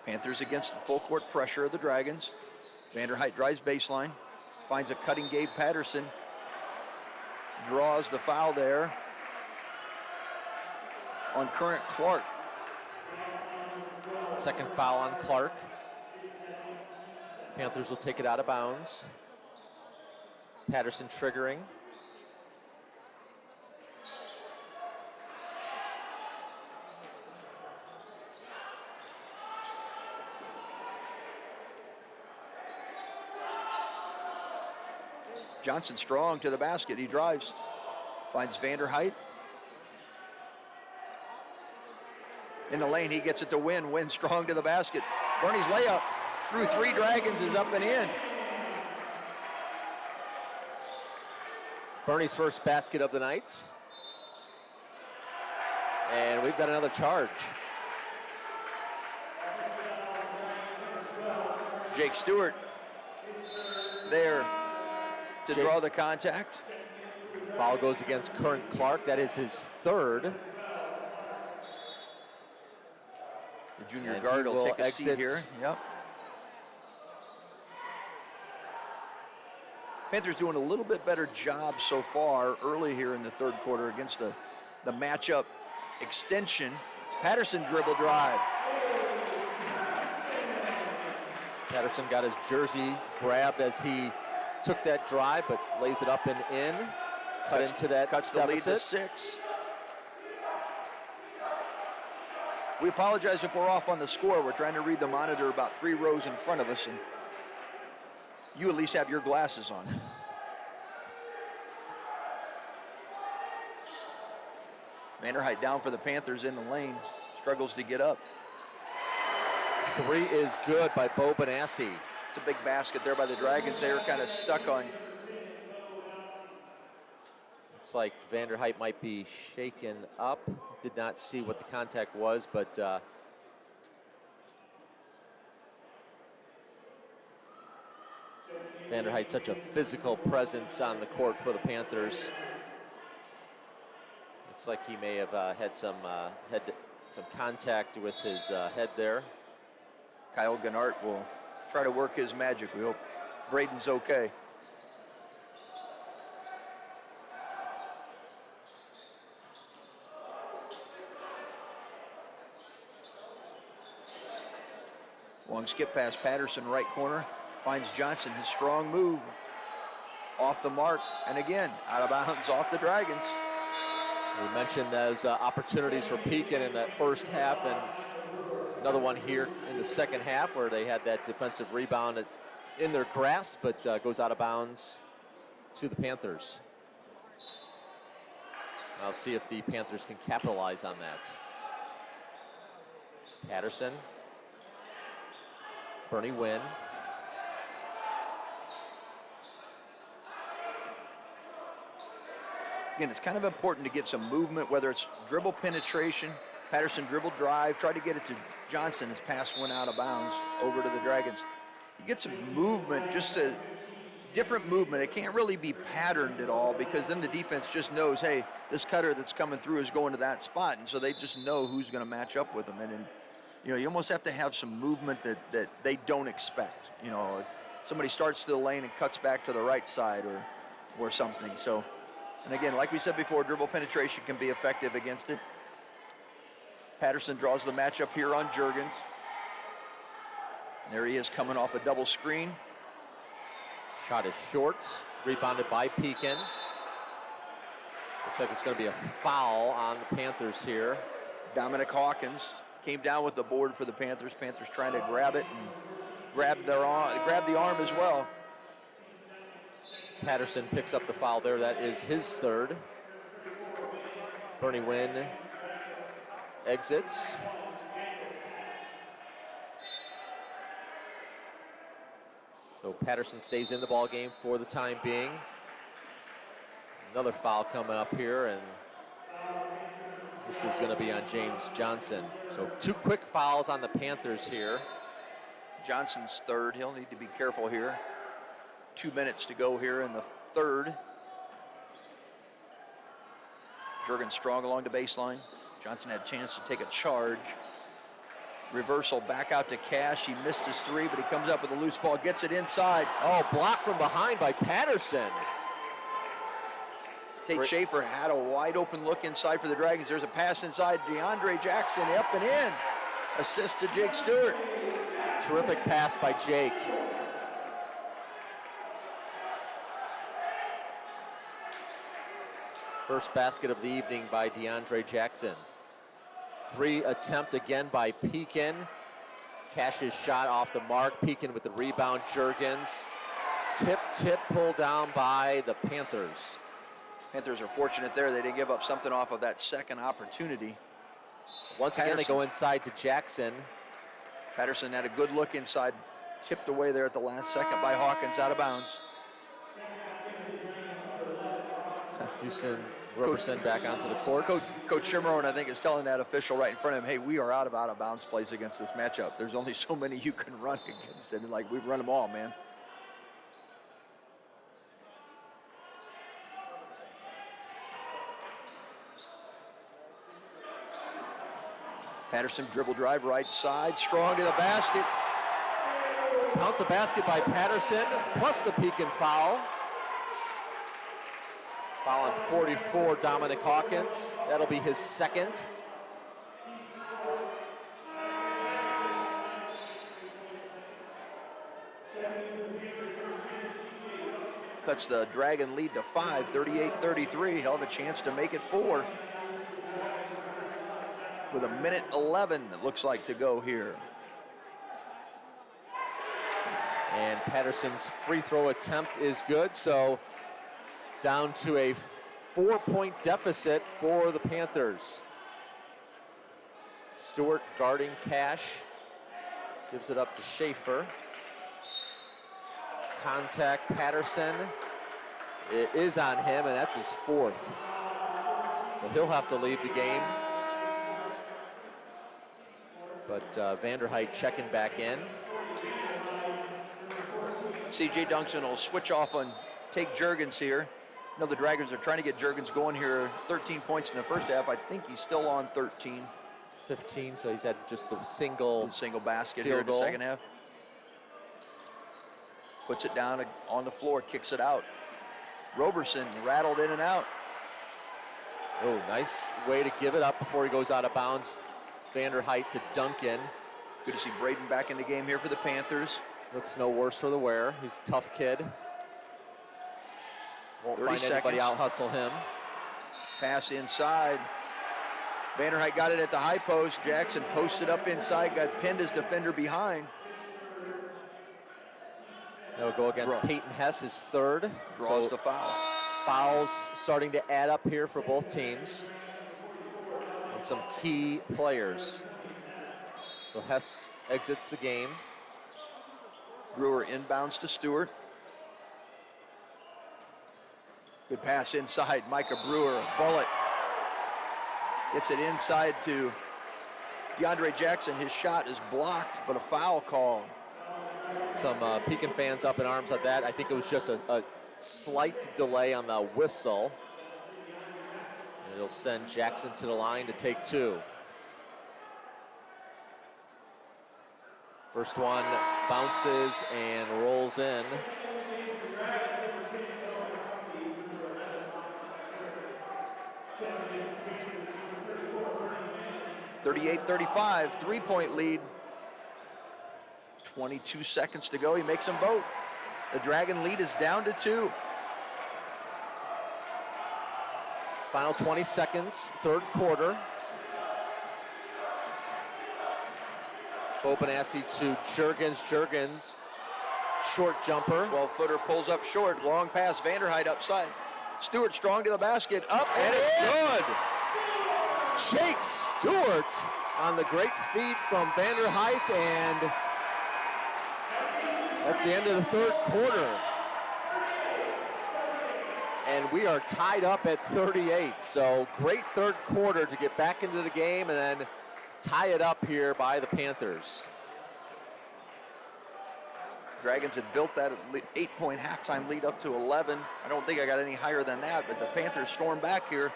Panthers against the full court pressure of the Dragons. Vanderheit drives baseline, finds a cutting Gabe Patterson, draws the foul there on Current Clark. Second foul on Clark. Panthers will take it out of bounds. Patterson triggering. Johnson strong to the basket. He drives, finds Vanderheit. In the lane, he gets it to Win. Win strong to the basket. Bernie's layup through 3 Dragons is up and in. Bernie's first basket of the night. And we've got another charge. Jake Stewart there to draw the contact. Foul goes against Current Clark. That is his third. The junior guard will take a seat here. Yep. Panthers doing a little bit better job so far early here in the third quarter against the matchup extension. Patterson dribble drive. Patterson got his jersey grabbed as he took that drive, but lays it up and in. Cuts the lead to 6. We apologize if we're off on the score. We're trying to read the monitor about 3 rows in front of us, and you at least have your glasses on. Vanderheit down for the Panthers in the lane. Struggles to get up. 3 is good by Bo Benassi. It's a big basket there by the Dragons. They were kind of stuck on. Looks like Vanderheit might be shaken up. Did not see what the contact was, but Vanderheit, such a physical presence on the court for the Panthers. Looks like he may have had some contact with his head there. Kyle Gannart will try to work his magic. We hope Braden's okay. Long skip pass, Patterson right corner, finds Johnson, his strong move, off the mark, and again, out of bounds off the Dragons. We mentioned those opportunities for Pekin in that first half, and another one here in the second half where they had that defensive rebound in their grasp, but goes out of bounds to the Panthers. I'll see if the Panthers can capitalize on that. Patterson, Bernie Wynn. Again, it's kind of important to get some movement, whether it's dribble penetration, Patterson dribble drive, try to get it to Johnson. His pass went out of bounds over to the Dragons. You get some movement, just a different movement. It can't really be patterned at all because then the defense just knows, hey, this cutter that's coming through is going to that spot, and so they just know who's going to match up with them. And then, you almost have to have some movement that they don't expect. Somebody starts to the lane and cuts back to the right side or something. So, and again, like we said before, dribble penetration can be effective against it. Patterson draws the matchup here on Juergens. There he is coming off a double screen. Shot is short, rebounded by Pekin. Looks like it's going to be a foul on the Panthers here. Dominic Hawkins came down with the board for the Panthers. Panthers trying to grab it and grab the arm as well. Patterson picks up the foul there. That is his third. Bernie Wynn exits. So Patterson stays in the ball game for the time being. Another foul coming up here, and this is going to be on James Johnson. So 2 quick fouls on the Panthers here. Johnson's third. He'll need to be careful here. 2 minutes to go here in the third. Juergens strong along the baseline. Johnson had a chance to take a charge. Reversal back out to Cash. He missed his three, but he comes up with a loose ball, gets it inside. Oh, blocked from behind by Patterson. Tate Schaefer had a wide open look inside for the Dragons. There's a pass inside. DeAndre Jackson up and in. Assist to Jake Stewart. Terrific pass by Jake. First basket of the evening by DeAndre Jackson. 3 attempt again by Pekin. Cash's shot off the mark. Pekin with the rebound. Juergens. Tip pulled down by the Panthers. Panthers are fortunate there. They didn't give up something off of that second opportunity. Once again, they go inside to Jackson. Patterson had a good look inside. Tipped away there at the last second by Hawkins, out of bounds. Houston Roberson back onto the court. Coach Shimmerone, I think, is telling that official right in front of him, hey, we are out of bounds plays against this matchup. There's only so many you can run against it. And like, we've run them all, man. Patterson dribble drive right side, strong to the basket. Count the basket by Patterson, plus the Pekin foul. Foul on 44, Dominic Hawkins. That'll be his second. Cuts the Dragon lead to 5, 38-33. He'll have a chance to make it 4. With 1:11, it looks like, to go here. And Patterson's free throw attempt is good, so down to a 4-point deficit for the Panthers. Stewart guarding Cash. Gives it up to Schaefer. Contact Patterson. It is on him, and that's his 4th. So he'll have to leave the game. But Vanderheit checking back in. C.J. Duncan will switch off on take Juergens here. I know the Dragons are trying to get Juergens going here. 13 points in the first half. I think he's still on 13. 15, so he's had just the single basket here in the second half. Puts it down on the floor, kicks it out. Roberson rattled in and out. Oh, nice way to give it up before he goes out of bounds. Vanderheit to Duncan. Good to see Braden back in the game here for the Panthers. Looks no worse for the wear. He's a tough kid. Won't 30 find anybody seconds. out hustle him. Pass inside. Vanderhyde got it at the high post. Jackson posted up inside, got pinned his defender behind. That'll go against Peyton Hess, his third. Draws the foul. Fouls starting to add up here for both teams. And some key players. So Hess exits the game. Brewer inbounds to Stewart. Good pass inside. Micah Brewer, bullet. Gets it inside to DeAndre Jackson. His shot is blocked, but a foul call. Some Pekin fans up in arms at that. I think it was just a slight delay on the whistle. And it'll send Jackson to the line to take two. First one bounces and rolls in. (38-35), three-point lead. 22 seconds to go. He makes them both. The Dragon lead is down to 2. Final 20 seconds, third quarter. Bobanassi to Jurgens. Short jumper. 12-footer pulls up short. Long pass. Vanderhyde upside. Stewart strong to the basket. Up and it's good. Jake Stewart on the great feed from Vanderhyde, and that's the end of the third quarter. And we are tied up at 38. So great third quarter to get back into the game and then tie it up here by the Panthers. Dragons had built that 8-point halftime lead up to 11. I don't think I got any higher than that, but the Panthers storm back here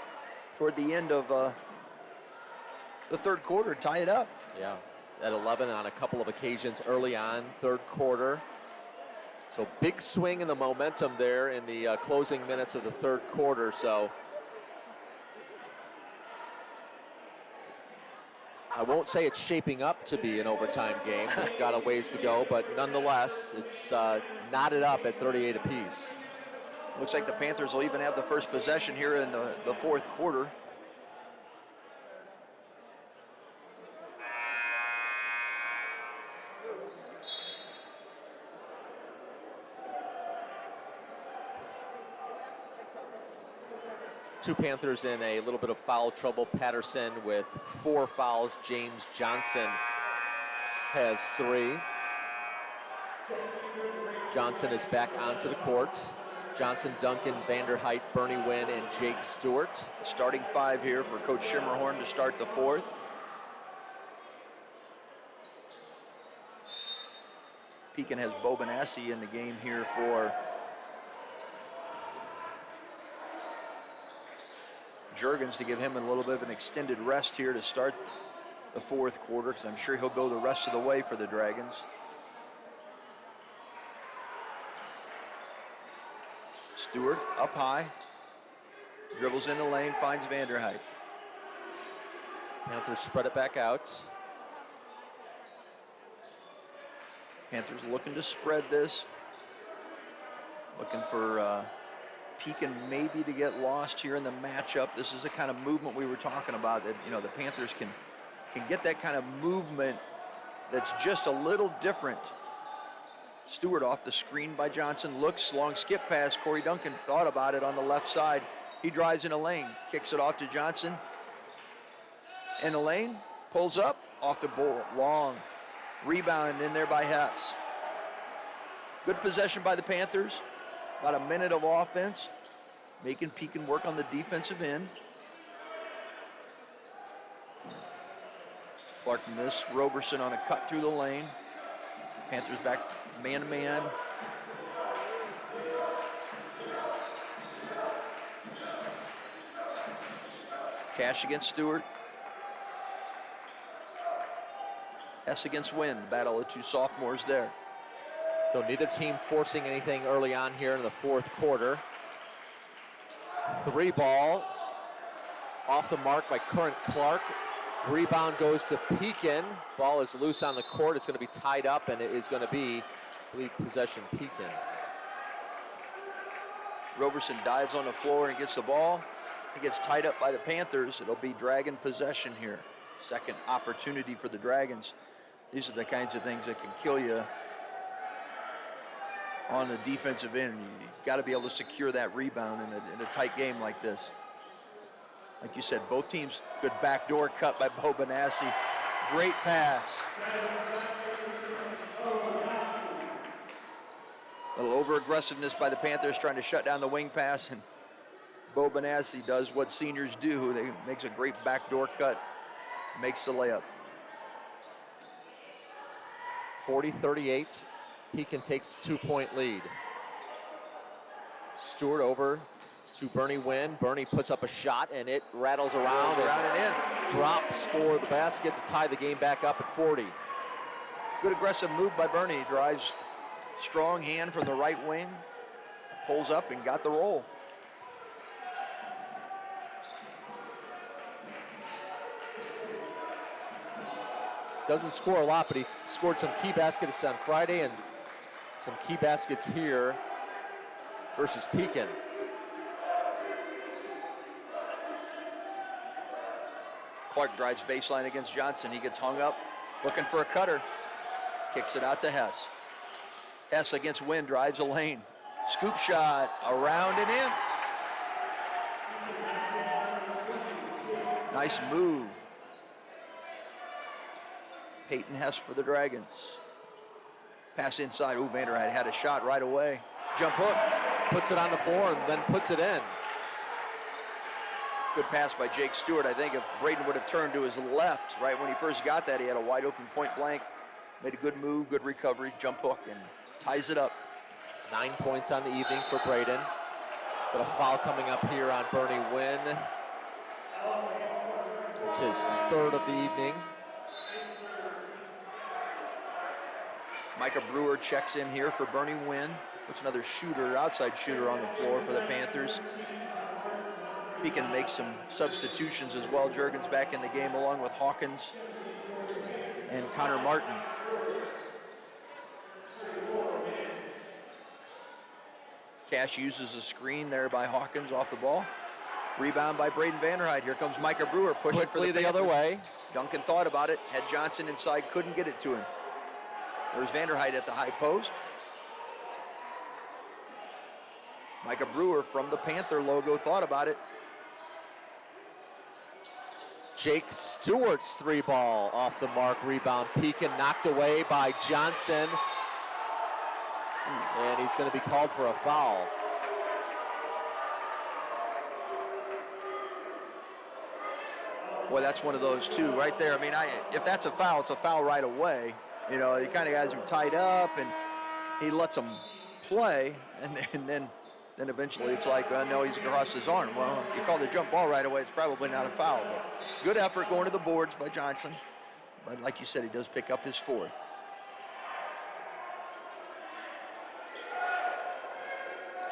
toward the end of the third quarter, tie it up. Yeah, at 11 on a couple of occasions early on, third quarter. So big swing in the momentum there in the closing minutes of the third quarter. So I won't say it's shaping up to be an overtime game. We've got a ways to go, but nonetheless, it's knotted up at 38 apiece. Looks like the Panthers will even have the first possession here in the fourth quarter. Two Panthers in a little bit of foul trouble. Patterson with 4 fouls. James Johnson has 3. Johnson is back onto the court. Johnson, Duncan, Vanderhyde, Bernie Wynn, and Jake Stewart. Starting 5 here for Coach Schimmerhorn to start the fourth. Pekin has Bobanassi in the game here for Jurgens to give him a little bit of an extended rest here to start the fourth quarter, because I'm sure he'll go the rest of the way for the Dragons. Stewart up high, dribbles in the lane, finds Vanderhyde. Panthers spread it back out. Panthers looking to spread this. Looking for Pekin maybe to get lost here in the matchup. This is the kind of movement we were talking about, that, you know, the Panthers can get that kind of movement that's just a little different. Stewart off the screen by Johnson, looks, long skip pass. Corey Duncan thought about it on the left side. He drives in a lane, kicks it off to Johnson. In the lane, pulls up, off the ball, long. Rebound in there by Hess. Good possession by the Panthers. About a minute of offense, making Pekin work on the defensive end. Clark missed Roberson on a cut through the lane. Panthers back man-to-man. Cash against Stewart. Hess against Wynn. Battle of 2 sophomores there. So neither team forcing anything early on here in the fourth quarter. 3 ball off the mark by Current Clark. Rebound goes to Pekin. Ball is loose on the court. It's going to be tied up, and it is going to be, I believe, possession Pekin. Roberson dives on the floor and gets the ball. He gets tied up by the Panthers. It'll be Dragon possession here. Second opportunity for the Dragons. These are the kinds of things that can kill you on the defensive end. You got to be able to secure that rebound in a tight game like this. Like you said, both teams, good backdoor cut by Bo Benassi. Great pass. A little over-aggressiveness by the Panthers trying to shut down the wing pass, and Bo Benassi does what seniors do. He makes a great backdoor cut, makes the layup. 40-38. Pekin takes the 2-point lead. Stewart over to Bernie Wynn. Bernie puts up a shot, and it rattles around and in. Drops for the basket to tie the game back up at 40. Good aggressive move by Bernie. Drives strong hand from the right wing. Pulls up and got the roll. Doesn't score a lot, but he scored some key baskets on Friday and some key baskets here versus Pekin. Clark drives baseline against Johnson. He gets hung up, looking for a cutter. Kicks it out to Hess. Hess against Wynn, drives a lane. Scoop shot, around and in. Nice move. Peyton Hess for the Dragons. Pass inside. Ooh, Vanderhyde had a shot right away. Jump hook. Puts it on the floor and then puts it in. Good pass by Jake Stewart. I think if Braden would have turned to his left right when he first got that, he had a wide open point blank. Made a good move, good recovery, jump hook, and ties it up. 9 points on the evening for Braden. But a foul coming up here on Bernie Wynn. It's his third of the evening. Micah Brewer checks in here for Bernie Wynn. Puts another shooter, outside shooter on the floor for the Panthers. Pekin makes some substitutions as well. Juergens back in the game along with Hawkins and Connor Martin. Cash uses a screen there by Hawkins off the ball. Rebound by Braden Vanderhyde. Here comes Micah Brewer pushing Quickly for the other way. Duncan thought about it, had Johnson inside, couldn't get it to him. There's Vanderhyde at the high post. Micah Brewer from the Panther logo thought about it. Jake Stewart's three ball off the mark. Rebound. Pekin knocked away by Johnson. And he's going to be called for a foul. Boy, that's one of those two right there. I mean, if that's a foul, it's a foul right away. You know, he kind of has him tied up, and he lets him play, and then eventually it's like, no, he's across his arm. Well, you call the jump ball right away, it's probably not a foul. But good effort going to the boards by Johnson. But like you said, he does pick up his fourth.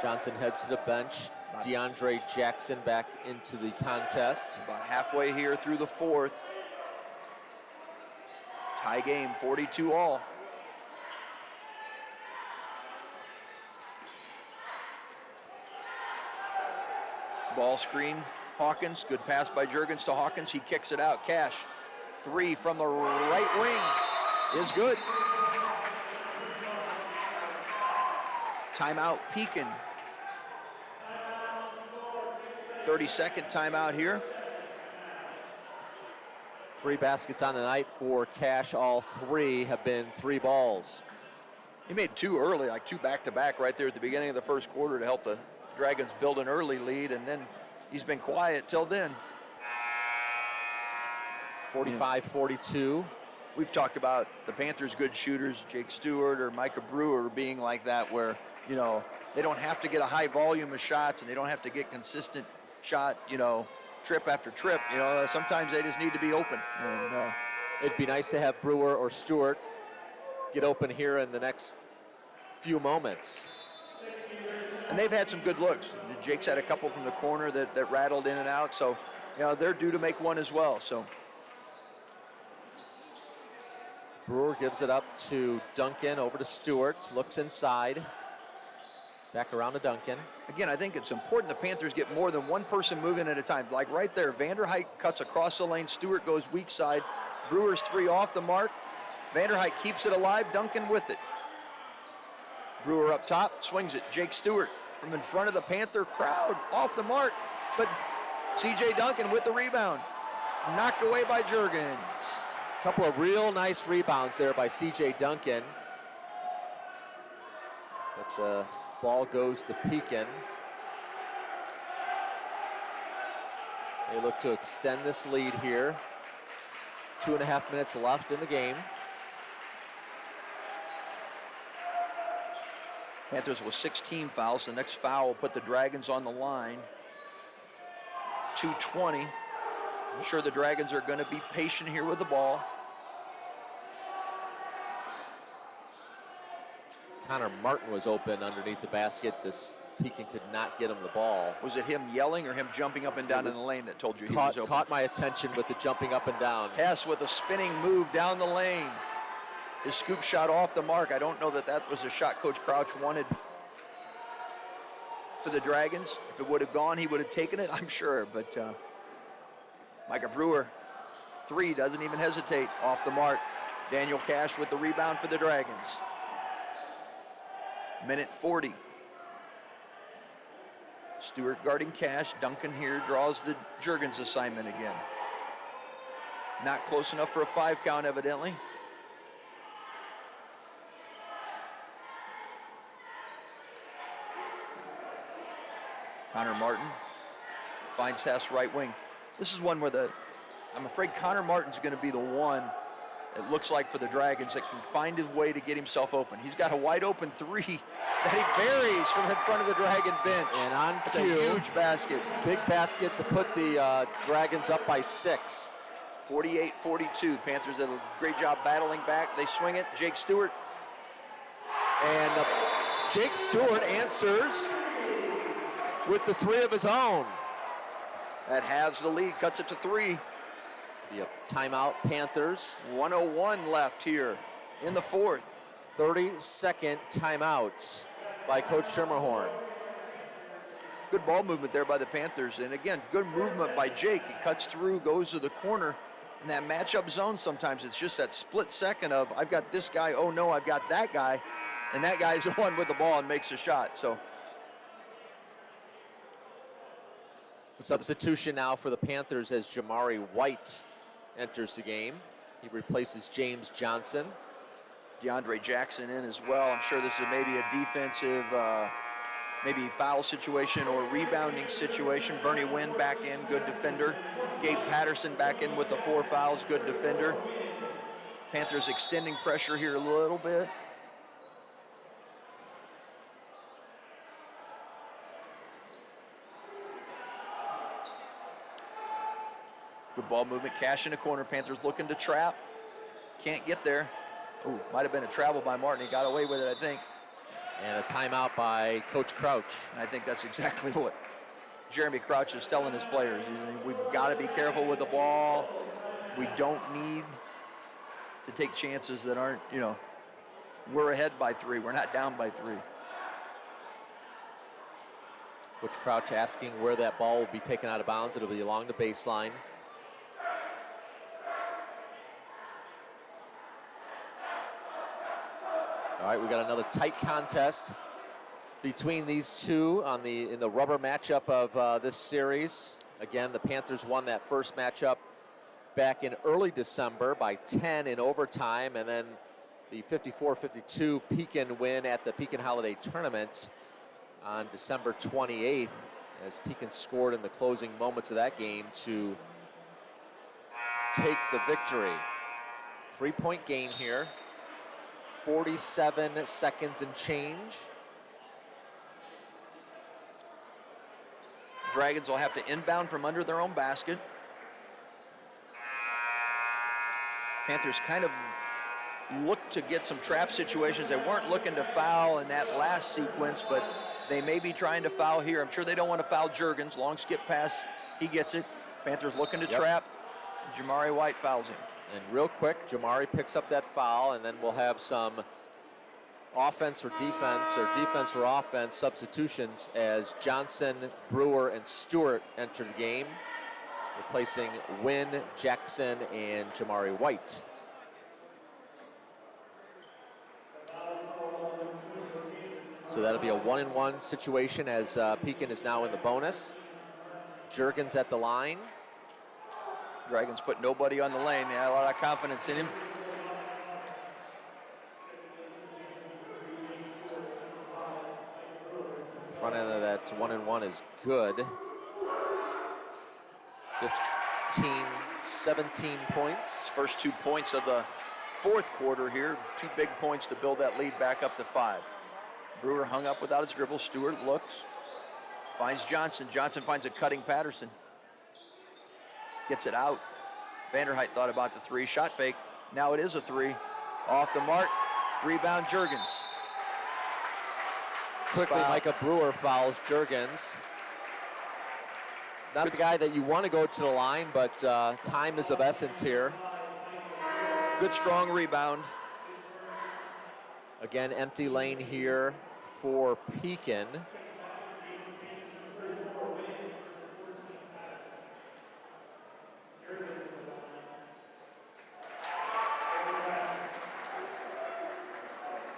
Johnson heads to the bench. DeAndre Jackson back into the contest. About halfway here through the fourth. Tie game, 42-all. Ball screen, Hawkins. Good pass by Juergens to Hawkins. He kicks it out. Cash. Three from the right wing is good. Timeout, Pekin. 30-second timeout here. 3 baskets on the night for Cash. All 3 have been 3 balls. He made 2 early, like 2 back-to-back right there at the beginning of the first quarter to help the Dragons build an early lead, and then he's been quiet till then. 45-42. We've talked about the Panthers' good shooters, Jake Stewart or Micah Brewer, being like that, where, you know, they don't have to get a high volume of shots and they don't have to get consistent shot, you know, trip after trip. You know, sometimes they just need to be open. And, it'd be nice to have Brewer or Stewart get open here in the next few moments. And they've had some good looks. Jake's had a couple from the corner that rattled in and out. So, you know, they're due to make one as well. So Brewer gives it up to Duncan, over to Stewart, looks inside. Back around to Duncan. Again, I think it's important the Panthers get more than one person moving at a time. Like right there, Vanderhyde cuts across the lane. Stewart goes weak side. Brewer's 3 off the mark. Vanderhyde keeps it alive. Duncan with it. Brewer up top, swings it. Jake Stewart from in front of the Panther crowd, off the mark. But C.J. Duncan with the rebound. Knocked away by Juergens. Couple of real nice rebounds there by C.J. Duncan. But the ball goes to Pekin. They look to extend this lead here. 2.5 minutes left in the game. Panthers with 16 fouls. The next foul will put the Dragons on the line. 2:20. I'm sure the Dragons are going to be patient here with the ball. Connor Martin was open underneath the basket. This Pekin could not get him the ball. Was it him yelling or him jumping up and down in the lane that told you he was open? Caught my attention with the jumping up and down. Hess with a spinning move down the lane. His scoop shot off the mark. I don't know that that was a shot Coach Crouch wanted for the Dragons. If it would have gone, he would have taken it, I'm sure. But Micah Brewer, 3, doesn't even hesitate, off the mark. Daniel Cash with the rebound for the Dragons. Minute 40. Stewart guarding Cash. Duncan here draws the Juergens assignment again. Not close enough for a 5 count, evidently. Connor Martin finds Hess right wing. This is one where I'm afraid Connor Martin's going to be the one, it looks like, for the Dragons that can find his way to get himself open. He's got a wide open 3 that he buries from in front of the Dragon bench. And on It's cue, a huge basket. big basket to put the Dragons up by 6. 48-42. Panthers did a great job battling back. They swing it. Jake Stewart. And Jake Stewart answers with the 3 of his own. That halves the lead, cuts it to 3. Be a timeout, Panthers. 1:01 left here in the 4th. 30-second timeouts by Coach Schermerhorn. Good ball movement there by the Panthers. And again, good movement by Jake. He cuts through, goes to the corner. In that matchup zone, sometimes it's just that split second of, I've got this guy, oh no, I've got that guy. And that guy's the one with the ball and makes a shot. So Substitution now for the Panthers as Jamari White enters the game. He replaces James Johnson. DeAndre Jackson in as well. I'm sure this is maybe a defensive, maybe foul situation or rebounding situation. Bernie Wynn back in, good defender. Gabe Patterson back in with the 4 fouls, good defender. Panthers extending pressure here a little bit. Good ball movement, Cash in the corner. Panthers looking to trap. Can't get there. Ooh, might have been a travel by Martin. He got away with it, I think. And a timeout by Coach Crouch. And I think that's exactly what Jeremy Crouch is telling his players. We've got to be careful with the ball. We don't need to take chances that aren't, we're ahead by 3. We're not down by 3. Coach Crouch asking where that ball will be taken out of bounds. It'll be along the baseline. All right, we got another tight contest between these two in the rubber matchup of this series. Again, the Panthers won that first matchup back in early December by 10 in overtime, and then the 54-52 Pekin win at the Pekin Holiday Tournament on December 28th, as Pekin scored in the closing moments of that game to take the victory. 3-point game here. 47 seconds and change. Dragons will have to inbound from under their own basket. Panthers kind of looked to get some trap situations. They weren't looking to foul in that last sequence, but they may be trying to foul here. I'm sure they don't want to foul Juergens. Long skip pass, he gets it. Panthers looking to trap. Jamari White fouls him. And real quick, Jamari picks up that foul, and then we'll have some offense for defense or defense for offense substitutions as Johnson, Brewer, and Stewart enter the game, replacing Wynn, Jackson, and Jamari White. So that'll be a 1-and-1 situation as Pekin is now in the bonus. Juergens at the line. Dragons put nobody on the lane. They had a lot of confidence in him. Front end of that 1-and-1 is good. 15, 17 points. First 2 points of the fourth quarter here. 2 big points to build that lead back up to 5. Brewer hung up without his dribble. Stewart looks, finds Johnson. Johnson finds a cutting Patterson. Gets it out. Vanderheit thought about the 3. Shot fake. Now it is a 3. Off the mark. Rebound, Juergens. Quickly, Foul. Micah Brewer fouls Juergens. Not the guy that you want to go to the line, but time is of essence here. Good, strong rebound. Again, empty lane here for Pekin.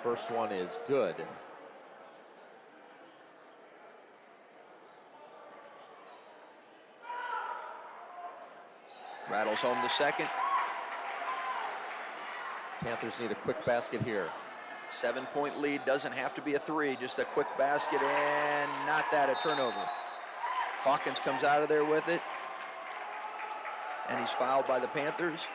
First one is good. Rattles home the second. Panthers need a quick basket here. 7-point lead, doesn't have to be a 3, just a quick basket, and not that, a turnover. Hawkins comes out of there with it, and he's fouled by the Panthers.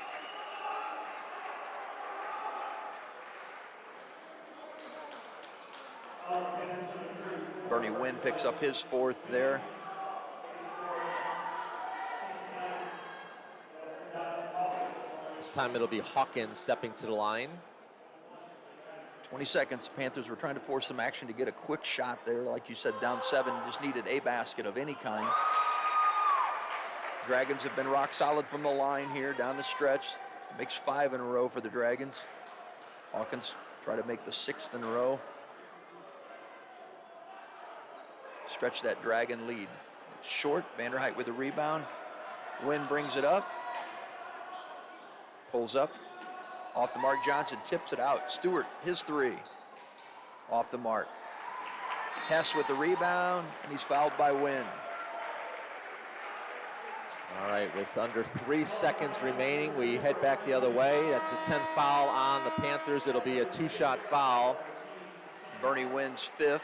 Bernie Wynn picks up his 4th there. This time it'll be Hawkins stepping to the line. 20 seconds. Panthers were trying to force some action to get a quick shot there. Like you said, down 7, just needed a basket of any kind. Dragons have been rock solid from the line here down the stretch. Makes 5 in a row for the Dragons. Hawkins try to make the 6th in a row. Stretch that Dragon lead. It's short. Vanderheit with the rebound. Wynn brings it up. Pulls up. Off the mark, Johnson tips it out. Stewart, his 3. Off the mark. Hess with the rebound, and he's fouled by Wynn. All right, with under 3 seconds remaining, we head back the other way. That's a 10th foul on the Panthers. It'll be a 2-shot foul. Bernie Wynn's 5th.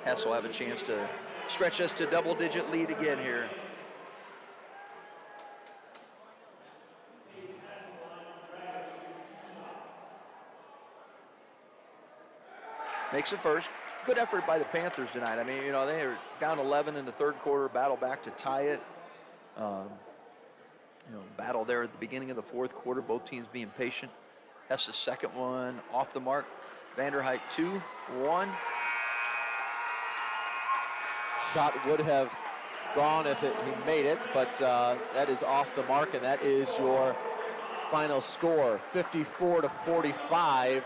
Hess will have a chance to stretch us to double-digit lead again here. Makes it first. Good effort by the Panthers tonight. I mean, you know, they were down 11 in the third quarter, battle back to tie it. Battle there at the beginning of the fourth quarter, both teams being patient. That's the second one off the mark. Vanderheit 2-1. Shot would have gone if he made it, but that is off the mark, and that is your final score, 54-45.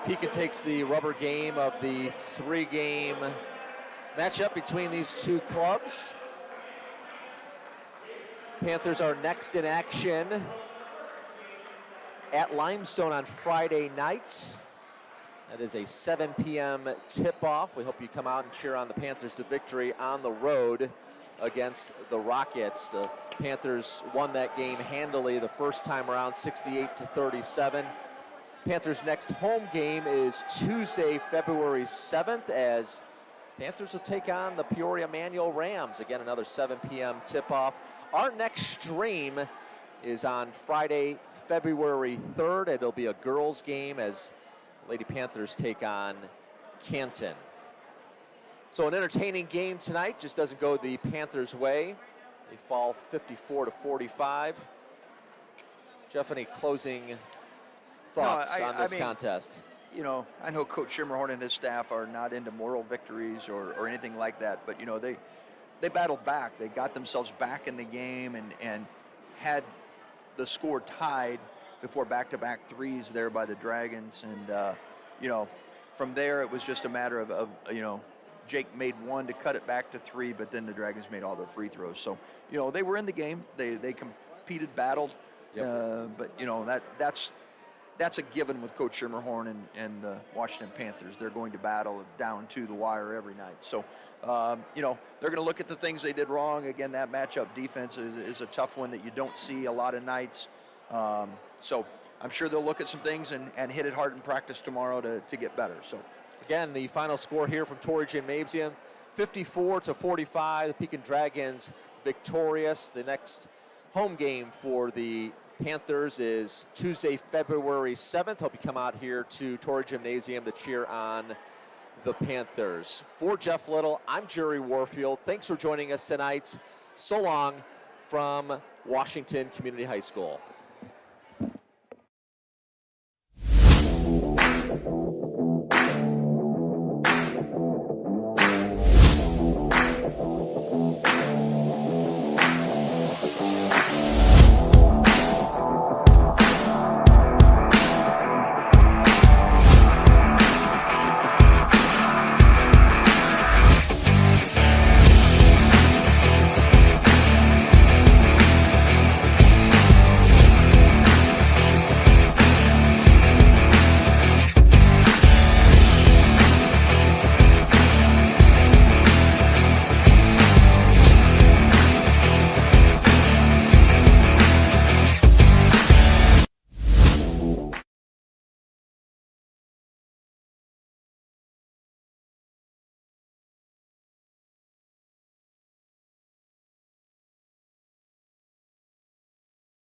Pekin takes the rubber game of the 3-game matchup between these two clubs. Panthers are next in action at Limestone on Friday night. That is a 7 p.m. tip-off. We hope you come out and cheer on the Panthers to victory on the road against the Rockets. The Panthers won that game handily the first time around, 68-37. Panthers' next home game is Tuesday, February 7th, as Panthers will take on the Peoria Manual Rams. Again, another 7 p.m. tip-off. Our next stream is on Friday, February 3rd. It'll be a girls' game as Lady Panthers take on Canton. So an entertaining game tonight, just doesn't go the Panthers' way. They fall 54-45. Jeff, any closing thoughts on this contest? I know Coach Shimmerhorn and his staff are not into moral victories or anything like that, but they battled back. They got themselves back in the game and had the score tied before back-to-back threes there by the Dragons. And, from there it was just a matter of Jake made one to cut it back to 3, but then the Dragons made all their free throws. So, they were in the game. They competed, battled. Yep. But, that's a given with Coach Shimmerhorn and the Washington Panthers. They're going to battle down to the wire every night. So, they're going to look at the things they did wrong. Again, that matchup defense is a tough one that you don't see a lot of nights. So I'm sure they'll look at some things and hit it hard in practice tomorrow to get better. So, again, the final score here from Torrey Gymnasium, 54-45. The Pekin Dragons victorious. The next home game for the Panthers is Tuesday, February 7th. Hope you come out here to Torrey Gymnasium to cheer on the Panthers. For Jeff Little, I'm Jerry Warfield. Thanks for joining us tonight. So long from Washington Community High School.